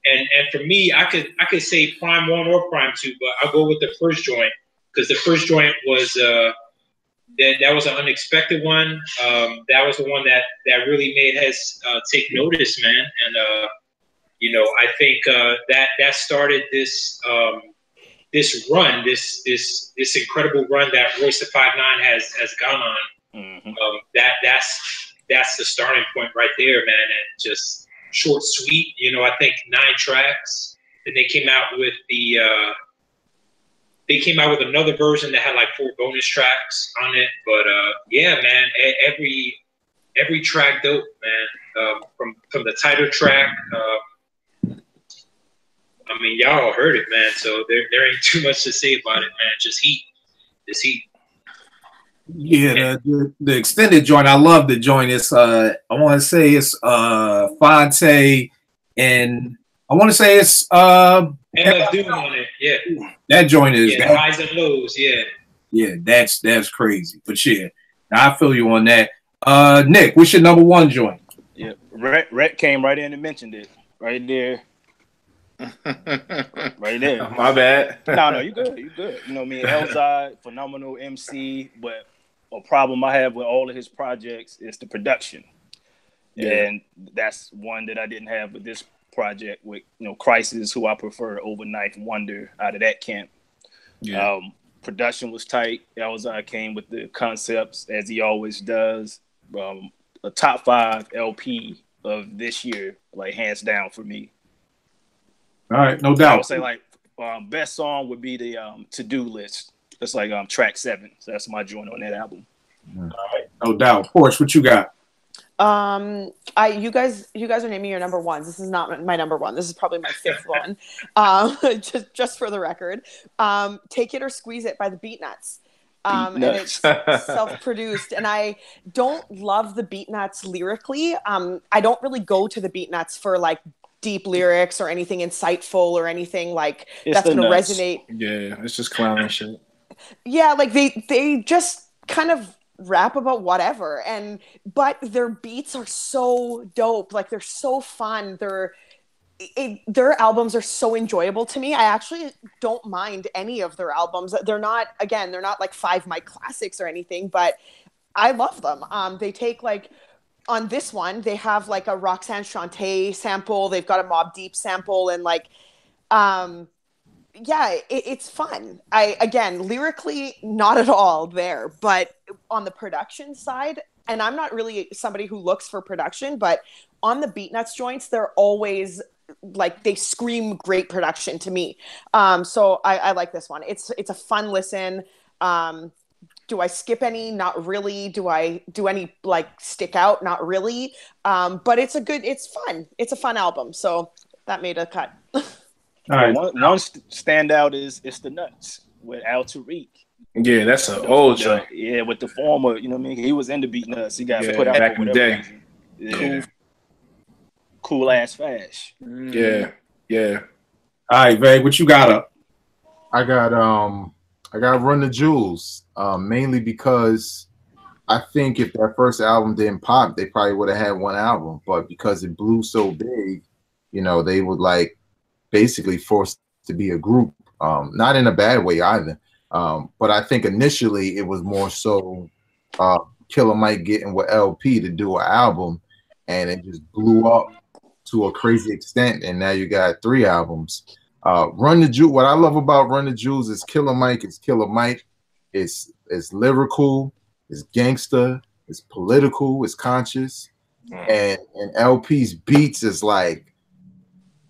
And for me, I could say Prime 1 or Prime 2, but I'll go with the first joint because the first joint was that was an unexpected one. That was the one that really made Hez take notice, man. And you know, I think that started this this run, this incredible run that Royce the 5'9" has gone on. Mm-hmm. That's the starting point right there, man. And just short, sweet. You know, I think 9 tracks. Then they came out with another version that had like 4 bonus tracks on it. But yeah, man, every track dope, man. From the title track. I mean, y'all all heard it, man. So there ain't too much to say about it, man. Just heat. Yeah, the extended joint. I love the joint. It's I want to say it's Fonte, and I want to say it's MF Doom on it. Yeah, that joint is the highs and lows. Yeah, yeah, that's crazy. But yeah, I feel you on that. Nick, what's your number one joint? Yeah, Rhett came right in and mentioned it right there. Right there. My bad. No, you good. You good. You know what I mean? Elzhi, phenomenal MC, but a problem I have with all of his projects is the production. Yeah. And that's one that I didn't have with this project with, you know, Crisis, who I prefer over Ninth Wonder out of that camp. Yeah. Production was tight. Elzhi came with the concepts as he always does. A top 5 LP of this year, like hands down for me. All right, no doubt. I would say like best song would be the To-Do List. That's like track 7. So that's my joint on that album. All right, no doubt. Porsche, what you got? You guys are naming your number ones. This is not my number one. This is probably my 5th one. Just for the record. Take It or Squeeze It by the Beatnuts. And it's self-produced, and I don't love the Beatnuts lyrically. I don't really go to the Beatnuts for like deep lyrics or anything insightful or anything like that's going to resonate. Yeah, it's just clown shit. Yeah, like they just kind of rap about whatever, but their beats are so dope. Like they're so fun. Their albums are so enjoyable to me. I actually don't mind any of their albums. They're not like 5 my classics or anything, but I love them. They take like on this one, they have like a Roxanne Shante sample. They've got a Mobb Deep sample, and like, yeah, it's fun. Again, lyrically, not at all there, but on the production side, and I'm not really somebody who looks for production, but on the Beatnuts joints, they're always like they scream great production to me. So I like this one. It's a fun listen. Do I skip any? Not really. Do I do any like stick out? Not really. But it's fun. It's a fun album. So that made a cut. All right. One standout is It's the Nuts with Al Tariq. Yeah, that's an old joint. Yeah, with the former, you know what I mean? He was in the Beatnuts. He got put out back in the day. Yeah. Cool ass Fash. Yeah. Yeah. All right, Vay, what you got up? I got Run the Jewels, mainly because I think if that first album didn't pop, they probably would have had one album. But because it blew so big, you know, they would like basically forced to be a group. Not in a bad way either. But I think initially it was more so Killer Mike getting with LP to do an album, and it just blew up to a crazy extent. And now you got 3 albums. Run the Jewels. What I love about Run the Jewels is Killer Mike. It's Killer Mike. It's lyrical. It's gangster. It's political. It's conscious. And LP's beats is like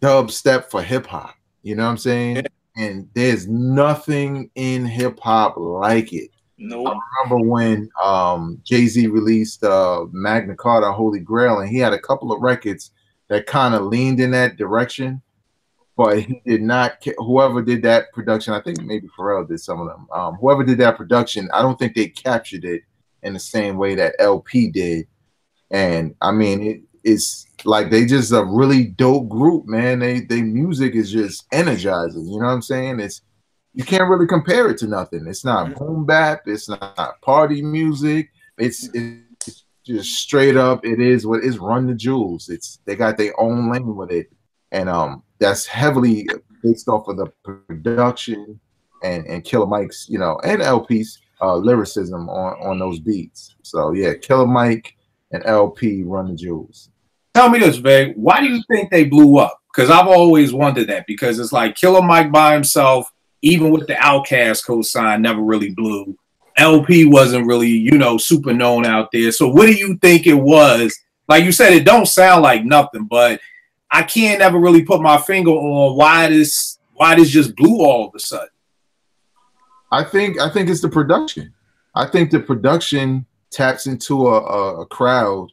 dubstep for hip hop. You know what I'm saying? And there's nothing in hip hop like it. No. I remember when Jay-Z released Magna Carta, Holy Grail, and he had a couple of records that kind of leaned in that direction. But he did not. Whoever did that production, I think maybe Pharrell did some of them. Whoever did that production, I don't think they captured it in the same way that LP did. And I mean, it's like they just a really dope group, man. They music is just energizing. You know what I'm saying? You can't really compare it to nothing. It's not boom bap. It's not party music. It's just straight up. It is what is Run the Jewels. They got their own lane with it, and that's heavily based off of the production and Killer Mike's, you know, and LP's lyricism on those beats. So yeah, Killer Mike and LP Run the Jewels. Tell me this, Veg. Why do you think they blew up? Because I've always wondered that. Because it's like Killer Mike by himself, even with the Outkast cosign, never really blew. LP wasn't really, you know, super known out there. So what do you think it was? Like you said, it don't sound like nothing, but I can't ever really put my finger on why this just blew all of a sudden. I think it's the production. I think the production taps into a crowd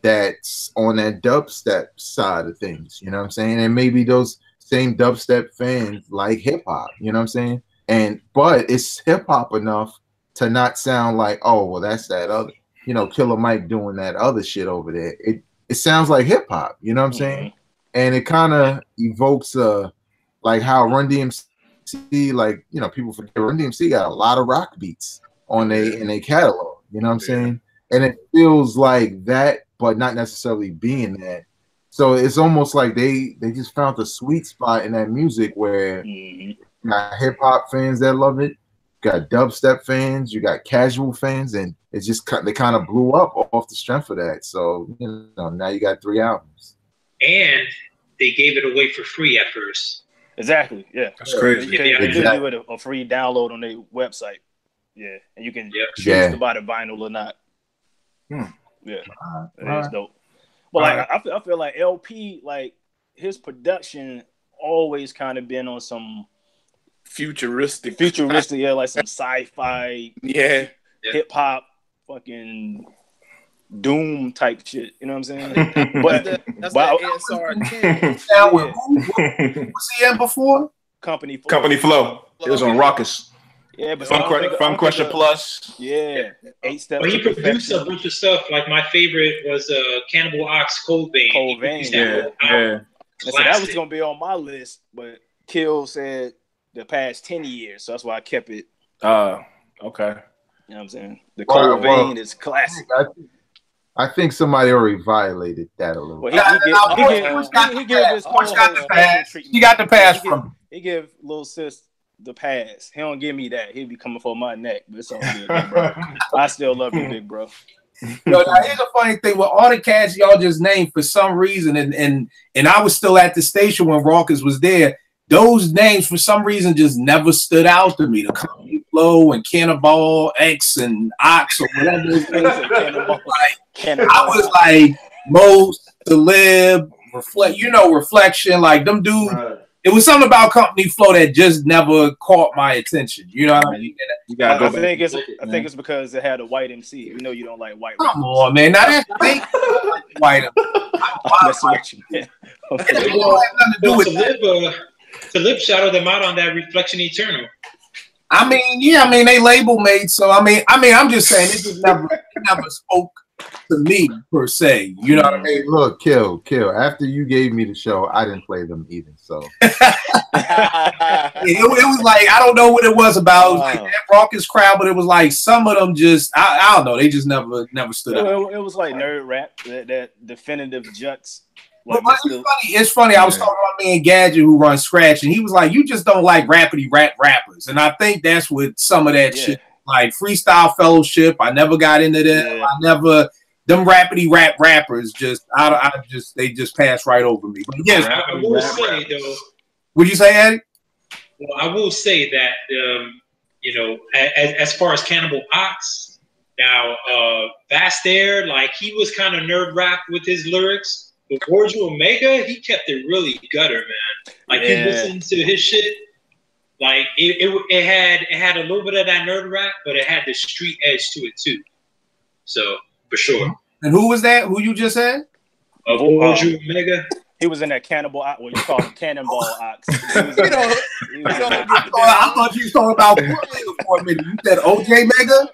that's on that dubstep side of things, you know what I'm saying? And maybe those same dubstep fans like hip hop, you know what I'm saying? But it's hip hop enough to not sound like, oh, well, that's that other, you know, Killer Mike doing that other shit over there. It sounds like hip hop, you know what I'm saying? And it kind of evokes like how Run DMC, like, you know, people forget Run DMC got a lot of rock beats in their catalog, you know what I'm saying? And it feels like that, but not necessarily being that. So it's almost like they just found the sweet spot in that music where you got hip hop fans that love it, you got dubstep fans, you got casual fans, and it's just they kind of blew up off the strength of that. So, you know, now you got 3 albums. And they gave it away for free at first. Exactly. Yeah, that's crazy. You can do it a free download on their website. Yeah, and you can choose to buy the vinyl or not. Yeah, it's dope. But like, I feel like LP, like his production always kind of been on some futuristic, yeah, like some sci-fi, hip hop, fucking doom type shit. You know what I'm saying? But that's that ASR 10. Now, was he in before? Company Flow. It was on Raucus. Yeah, but From Crusher Plus. Yeah, 8 Steps. But he produced a bunch of stuff. Like my favorite was Cannibal Ox Cold Vein. Yeah. So that was gonna be on my list, but Kill said the past 10 years, so that's why I kept it. Okay. You know what I'm saying? The Cold Vein is classic. I think somebody already violated that a little bit. He got the pass from. He give little sis the pass. He don't give me that. He'll be coming for my neck, but it's all good, bro. I still love you, big bro. Yo, now here's a funny thing with all the cats y'all just named for some reason, and I was still at the station when Raucus was there. Those names for some reason just never stood out to me. The Company Flow and Cannibal X and Ox or whatever. I was like Most, Talib, Reflection, like them dudes. It was something about Company Flow that just never caught my attention. You know what I mean? You gotta go I think it's because it had a white MC. You know you don't like white. Come on, man. Now that's fake. White. That's what you meant. Talib shouted them out on that Reflection Eternal. I mean, they label made, so I mean, I'm just saying it just never spoke to me per se. You know what I mean? Look, Kill. After you gave me the show, I didn't play them either. So it was like I don't know what it was about. It was like that Raucus crowd, but it was like some of them just I don't know. They just never stood out. It was like nerd rap, that definitive Juts. Like, but it's funny. I was talking about me and Gadget who runs Scratch, and he was like, "You just don't like rapidy rap rappers," and I think that's what some of that shit. Like Freestyle Fellowship, I never got into that. I never them rapidy rap rappers. They just passed right over me. But yes, I will say though. Would you say, Eddie? Well, I will say that as far as Cannibal Ox, now Vast Air, like he was kind of nerd rap with his lyrics. But Borju Omega, he kept it really gutter, man. Like you listen to his shit, like it had a little bit of that nerd rap, but it had the street edge to it too. So for sure. And who was that? Who you just said? Borju Omega. He was in that Cannonball. Well, you call him Cannonball Ox. I thought you was talking about for a minute. You said OJ Mega.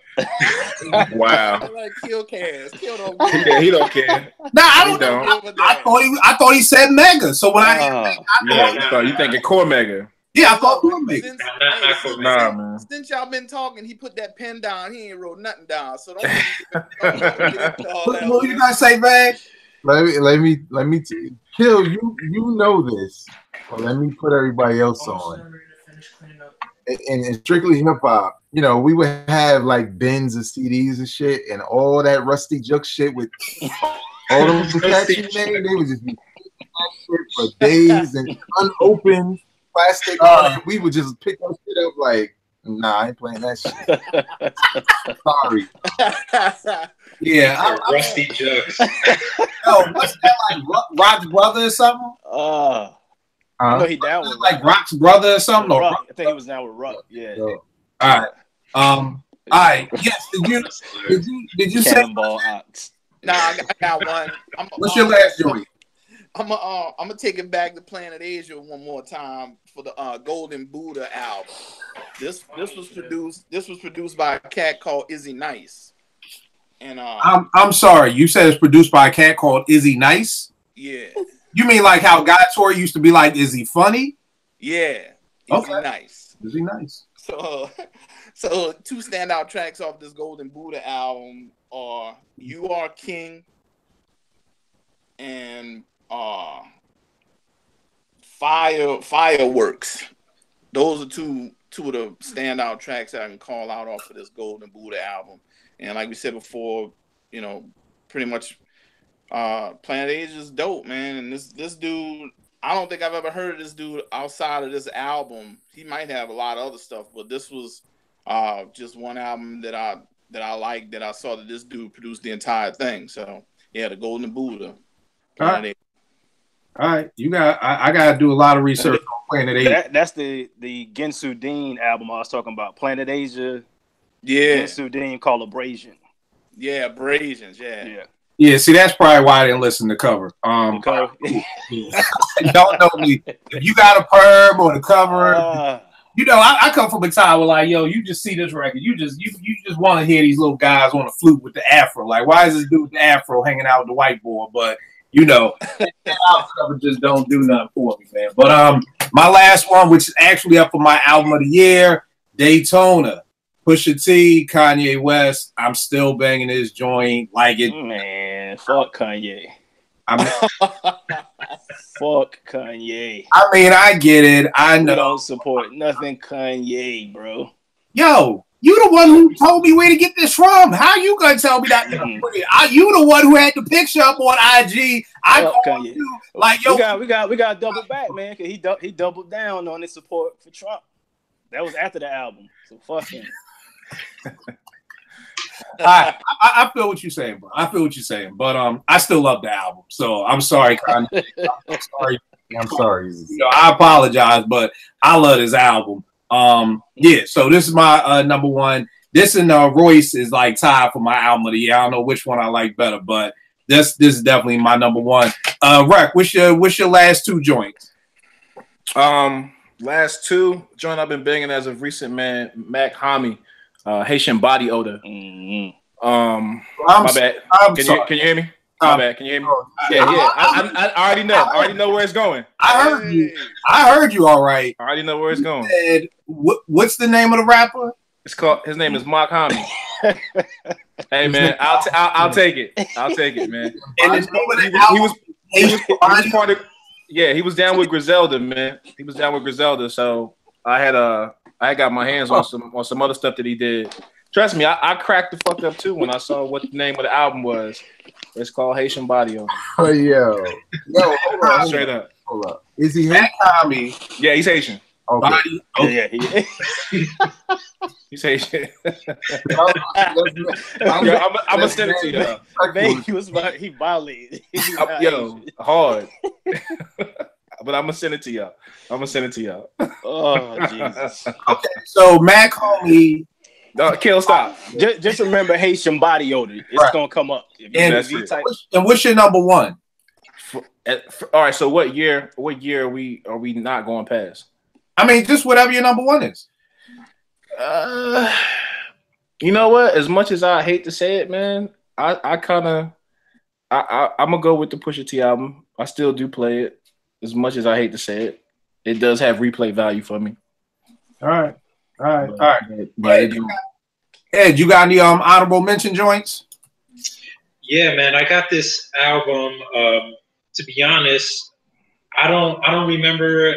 Wow. Like Kill Cass. Kill don't Yeah, he don't care. Nah, I don't. I thought he said Mega. So when you thinking Core Mega? Yeah, I thought Core Mega. Since y'all been talking, he put that pen down. He ain't wrote nothing down. So don't. What you gotta say, man? Let me Kill, you know this, but let me put everybody else on. And strictly hip hop, you know, we would have like bins of CDs and shit, and all that Rusty Juck shit with all those cats you named. They would just be that shit for days and unopened plastic. We would just pick that shit up like, nah, I ain't playing that shit. Sorry. Yeah, Rusty Jugs. Yo, what's that like? Rock's brother or something? I know he down with like Rock's brother or something. Or Ruck. I think he was down with Ruck. Yeah. All right. Yes. Did you say Cannonball Ox? Nah, I got one. What's your last joint? I'm gonna take it back to Planet Asia one more time for the Golden Buddha album. This was produced by a cat called Izzy Nice. And I'm sorry, you said it's produced by a cat called Izzy Nice? Yeah. You mean like how Guy Tori used to be like, is he funny? Yeah. Izzy Nice. Izzy Nice. So two standout tracks off this Golden Buddha album are You Are King and Fireworks. Those are two of the standout tracks that I can call out off of this Golden Buddha album. And like we said before, you know, pretty much Planet Asia is dope, man. And this dude, I don't think I've ever heard of this dude outside of this album. He might have a lot of other stuff, but this was just one album that I liked, that I saw that this dude produced the entire thing. So yeah, the Golden Buddha. All right. I gotta do a lot of research on Planet Asia. That's the Ginsu Dean album I was talking about. Planet Asia. Yeah. Ginsu Dean called Abrasion. Yeah, Abrasions. Yeah. Yeah, see, that's probably why I didn't listen to cover. Y'all know me. If you got a perm or the cover, you know, I come from a time where like, yo, you just see this record, you just want to hear these little guys on the flute with the afro. Like, why is this dude with the afro hanging out with the whiteboard? But you know, cover just don't do nothing for me, man. But my last one, which is actually up for my album of the year, Daytona. Pusha T, Kanye West. I'm still banging this joint like it. Man, fuck Kanye. Fuck Kanye. I mean, I get it. I know. We don't support nothing Kanye, bro. Yo, you the one who told me where to get this from. How you gonna tell me that? You the one who had the picture up on IG. I called you like, yo. We got double back, man. Cause he doubled down on his support for Trump. That was after the album. So fuck him. I feel what you're saying, bro. I feel what you're saying, but I still love the album. So I'm sorry, Kanye. I'm sorry. You know, I apologize, but I love this album. Yeah. So this is my number one. This and Royce is like tied for my album of the year. I don't know which one I like better, but this is definitely my number one. Rec, what's your last two joints? Last two joint I've been banging as of recent, man. Mac Hami. Haitian Body Odor. Mm-hmm. My bad. Can you hear me? My bad. Can you hear me? Yeah. I already know. I already know where it's going. I heard you. I heard you. All right. I already know where it's going. Said, what's the name of the rapper? It's called. His name is Mark Hami. Hey man, I'll take it. I'll take it, man. And he was part of. Yeah, he was down with Griselda, man. He was down with Griselda, so I got my hands on some other stuff that he did. Trust me, I cracked the fuck up too when I saw what the name of the album was. It's called Haitian Body Odor. Oh, yo, hold on, straight up. Hold up. Is he Haitian? Yeah, he's Haitian. Okay. Yeah, he's Haitian. I'm gonna send it to you. He violated. Yo, hard. But I'm gonna send it to y'all. Oh Jesus. Okay, so Mac Homie. Kill, stop. Just remember Haitian Body Odor. It's gonna come up. And what's your number one? All right. So what year? What year are we not going past? I mean, just whatever your number one is. You know what? As much as I hate to say it, man, I'm gonna go with the Pusha T album. I still do play it. As much as I hate to say it, it does have replay value for me. All right. But Ed, you got any honorable mention joints? Yeah, man, I got this album. To be honest, I don't remember.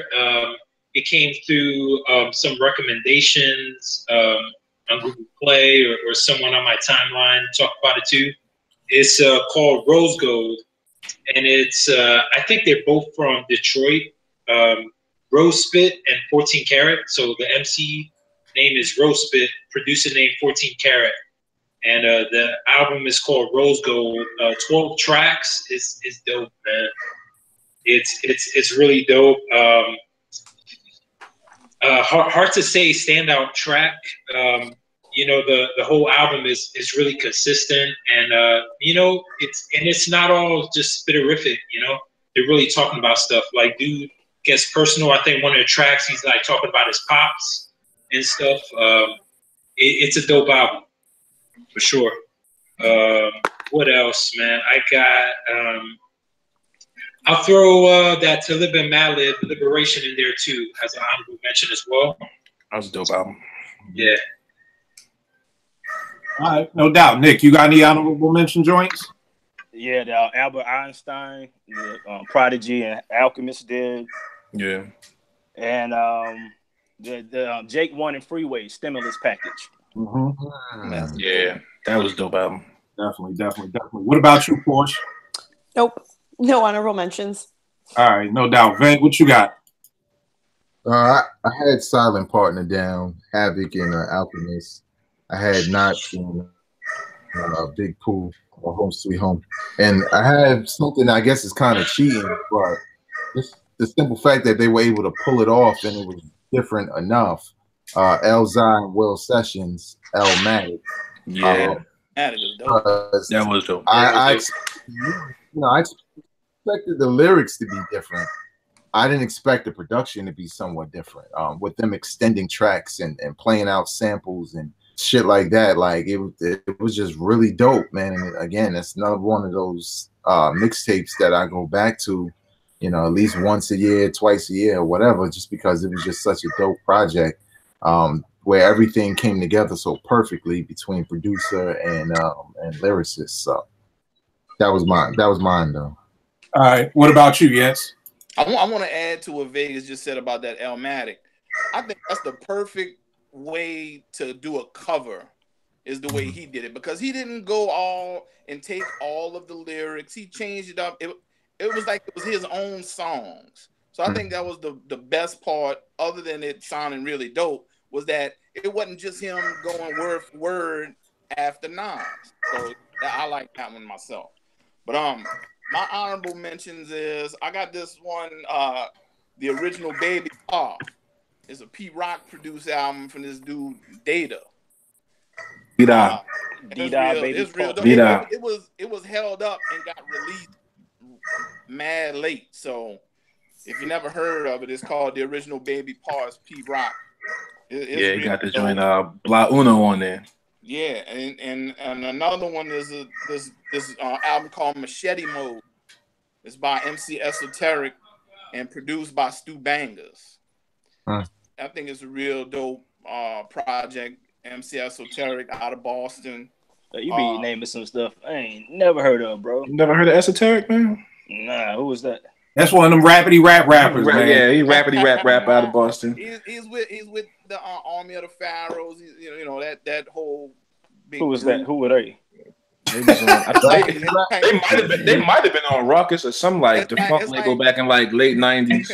It came through some recommendations on Google Play or someone on my timeline talked about it too. It's called Rose Gold, and it's I think they're both from Detroit. Rose Spit and 14 Karat. So the MC name is Rose Spit, producer name 14 Karat. And the album is called Rose Gold. 12 tracks is dope, man. It's really dope. Hard to say standout track. You know, the whole album is really consistent, and you know, it's not all just spitterific. You know, they're really talking about stuff. Like, dude gets personal. I think one of the tracks he's like talking about his pops and stuff. It's a dope album. For sure. What else, man? I got. I'll throw that Talib and Madlib Liberation in there too, as an honorable mention as well. That was a dope album. Yeah. All right, no doubt. Nick, you got any honorable mention joints? Yeah, the Albert Einstein, the Prodigy, and Alchemist did. Yeah. And the Jake One and Freeway stimulus package. Mm-hmm. Yeah, that was a dope album. Definitely. What about you, Porsche? Nope. No honorable mentions. All right, no doubt. Vang, what you got? I had Silent Partner down, Havoc, and Alchemist. I had Knots and Big Pool or Home Sweet Home. And I had something I guess is kind of cheating, but just the simple fact that they were able to pull it off and it was different enough. Elzhi and Will Sessions, Elmatic. Yeah. That was dope. That was dope. I expected the lyrics to be different. I didn't expect the production to be somewhat different. With them extending tracks and playing out samples and shit like that, like it was just really dope, man. And again, it's another one of those mixtapes that I go back to, you know, at least once a year, twice a year, or whatever, just because it was just such a dope project, where everything came together so perfectly between producer and lyricist. So that was mine though. All right, what about you, Yes? I want to add to what Vegas just said about that Elmatic. I think that's the perfect way to do a cover, is the way he did it, because he didn't go all and take all of the lyrics. He changed it up. It was like it was his own songs. So I think that was the best part, other than it sounding really dope, was that it wasn't just him going word for word after Nas. So I like that one myself. But my honorable mentions is I got this one, the original Baby Pa. It's a Pete Rock produced album from this dude Data. D-Dot, Baby Pa. It was held up and got released mad late. So if you never heard of it, it's called The Original Baby Pa. It's Pete Rock. It's you got to join Bla Uno on there. Yeah, and another one is this album called Machete Mode. It's by MC Esoteric and produced by Stu Bangers. I think it's a real dope project. MC Esoteric out of Boston. You be naming some stuff I ain't never heard of, bro. You never heard of Esoteric, man? Nah, who was that? That's one of them rappity rap rappers, man. Yeah, he rappity rap out of Boston. He's with the Army of the Pharaohs. You know that whole. Big Who was group. that? Who were they? They might have been on Ruckus or some like the funk label back in like late 90s.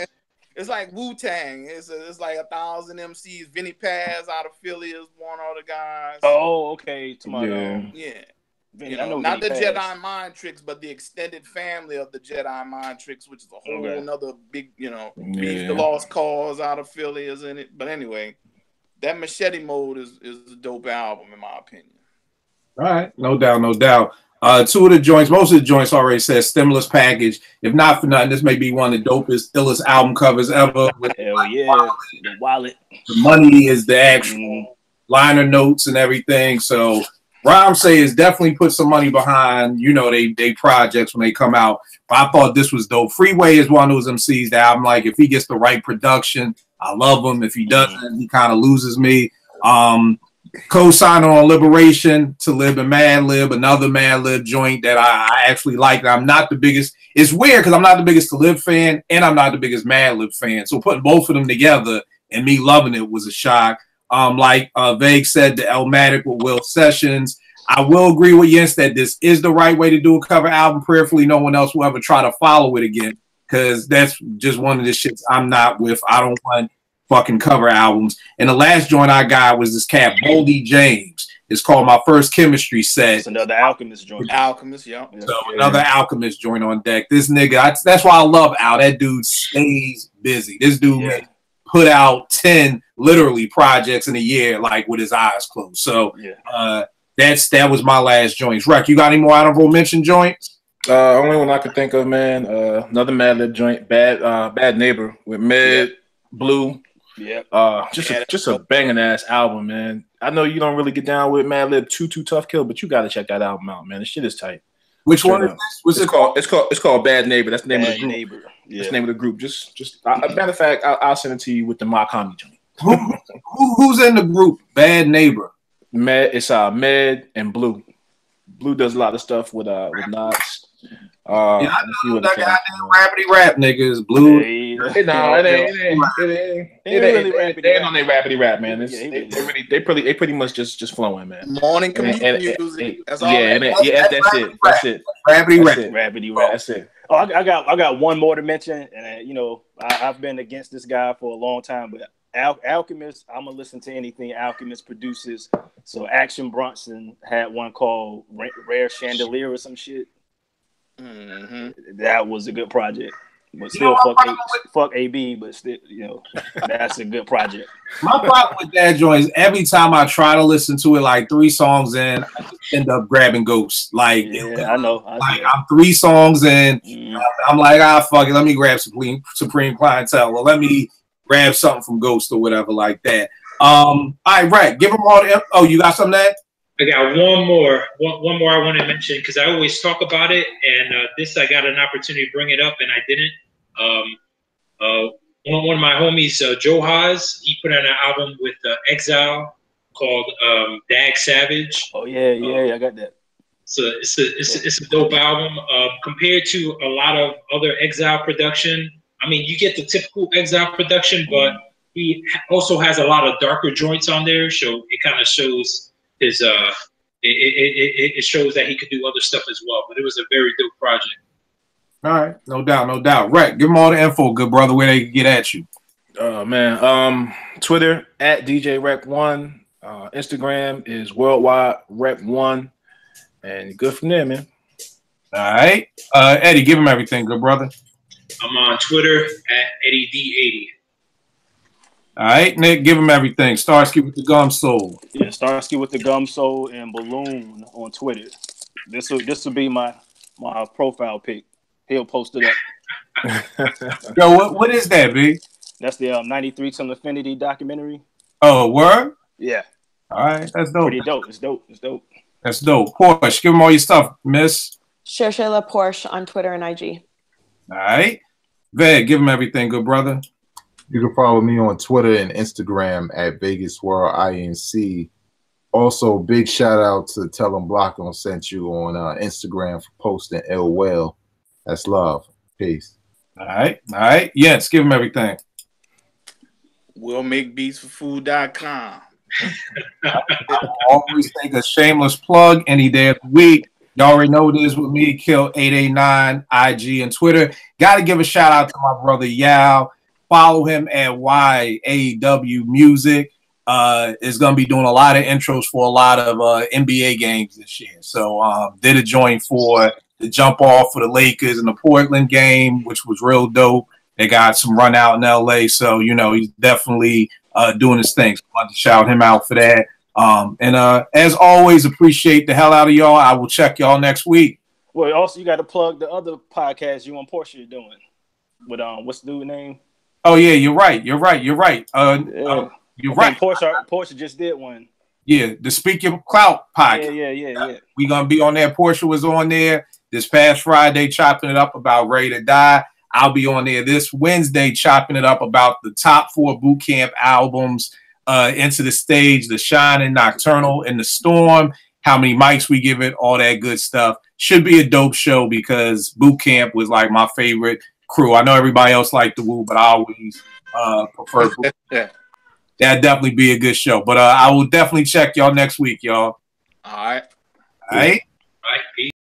It's like Wu-Tang. It's like 1,000 MCs. Vinny Paz out of Philly is one of the guys. Oh, okay. Yeah. Vinny, I know not the Jedi Mind Tricks, but the extended family of the Jedi Mind Tricks, which is a whole another big, Beef the Lost Cause out of Philly is in it. But anyway, that Machete Mode is a dope album in my opinion. All right, no doubt. Two of the joints, most of the joints already said stimulus package. If not for nothing, this may be one of the dopest, illest album covers ever. Hell yeah, the wallet. The money is the actual liner notes and everything. So Rhyme say is definitely put some money behind, you know, they projects when they come out. But I thought this was dope. Freeway is one of those MCs that I'm like, if he gets the right production, I love him. If he doesn't, he kind of loses me. Co-signer on Liberation, Talib and Madlib, another Madlib joint that I actually like. I'm not the biggest. It's weird because I'm not the biggest Talib fan and I'm not the biggest Madlib fan. So putting both of them together and me loving it was a shock. Like Vague said, the Elmatic with Will Sessions. I will agree with Jens that this is the right way to do a cover album. Prayerfully, no one else will ever try to follow it again because that's just one of the shits I'm not with. I don't want fucking cover albums. And the last joint I got was this cat, Boldy James. It's called My First Chemistry Set. It's another Alchemist joint. Alchemist, yeah. So another Alchemist joint on deck. This nigga, that's why I love Al. That dude stays busy. This dude put out 10 literally projects in a year, like with his eyes closed. So that was my last joints. Rec, you got any more honorable mention joints? Only one I could think of, man. Another Madlib joint, Bad Neighbor with Med, Blue. Yeah. Just a banging ass album, man. I know you don't really get down with Madlib too tough kill, but you got to check that album out, man. The shit is tight. Which one is this? What's it called? It's called Bad Neighbor. That's the name of the group. Neighbor. Yeah. That's the name of the group. Matter of fact, I'll send it to you with the Mock Homie joint. Who's in the group? Bad Neighbor. It's Med and Blue. Blue does a lot of stuff with Knox. I know that goddamn rappity rap niggas. Blue. It ain't on their rappity rap, man. They pretty much just flowing, man. Morning community music. That's all. That's it. Rappity rap. That's it. Oh, I got one more to mention, and you know I've been against this guy for a long time, but Alchemist, I'm gonna listen to anything Alchemist produces. So Action Bronson had one called Rare Chandelier or some shit. That was a good project, but still fuck AB, but still, you know, that's a good project. My problem with that joint is every time I try to listen to it, like 3 songs in, I just end up grabbing Ghost. Like, I know. I'm 3 songs in, I'm like, fuck it, let me grab Supreme Clientele, or let me grab something from Ghost or whatever like that. All right, give them all the. Oh, you got something there? I got one more I want to mention because I always talk about it, and this I got an opportunity to bring it up and I didn't. One of my homies, Joe Haas, he put out an album with Exile called Dag Savage. Oh yeah, I got that. So it's a dope album compared to a lot of other Exile production. I mean, you get the typical Exile production, but he also has a lot of darker joints on there, so it kind of shows his it shows that he could do other stuff as well. But it was a very dope project. All right, no doubt. Right, give them all the info, good brother, where they can get at you. Man, Twitter at DJRec1, Instagram is Worldwide Rec1, and good from there, man. All right, Eddie, give him everything, good brother. I'm on Twitter at EddieD80. All right, Nick, give him everything. Starsky with the Gum Soul. Yeah, Starsky with the Gum Soul and Balloon on Twitter. This will be my profile pic. He'll post it up. Yo, what is that, B? That's the 93 Till Infinity documentary. Oh, word? Yeah. All right, that's dope. Pretty dope. It's dope. That's dope. Porsche, give them all your stuff, miss. Shayla Porsche on Twitter and IG. All right. Veg, give him everything, good brother. You can follow me on Twitter and Instagram at Vegas World INC. Also, big shout out to Tell 'em Blocko sent you on Instagram for posting ill well. That's love. Peace. All right. Yes, give him everything. We'll make beats for food.com. Always take a shameless plug any day of the week. You already know it is with me, Kill889, IG and Twitter. Got to give a shout out to my brother Yao. Follow him at YAW Music. Is going to be doing a lot of intros for a lot of NBA games this year. So did a joint for the jump off for the Lakers in the Portland game, which was real dope. They got some run out in LA. So, you know, he's definitely doing his thing. So I want to shout him out for that. And as always, appreciate the hell out of y'all. I will check y'all next week. Well, also you got to plug the other podcast you and Portia are doing with what's the dude's name? Oh yeah, you're right. You're right. You're right. You're right. Portia just did one. Yeah, the Speak Your Clout podcast. Yeah. We gonna be on there. Portia was on there this past Friday, chopping it up about Ready to Die. I'll be on there this Wednesday, chopping it up about the top 4 boot camp albums. Into the Stage, The Shining, Nocturnal, and The Storm. How many mics we give it, all that good stuff. Should be a dope show because boot camp was like my favorite crew. I know everybody else liked the Wu, but I always prefer boot camp. That'd definitely be a good show. But I will definitely check y'all next week, y'all. All right. All right. All right. Peace.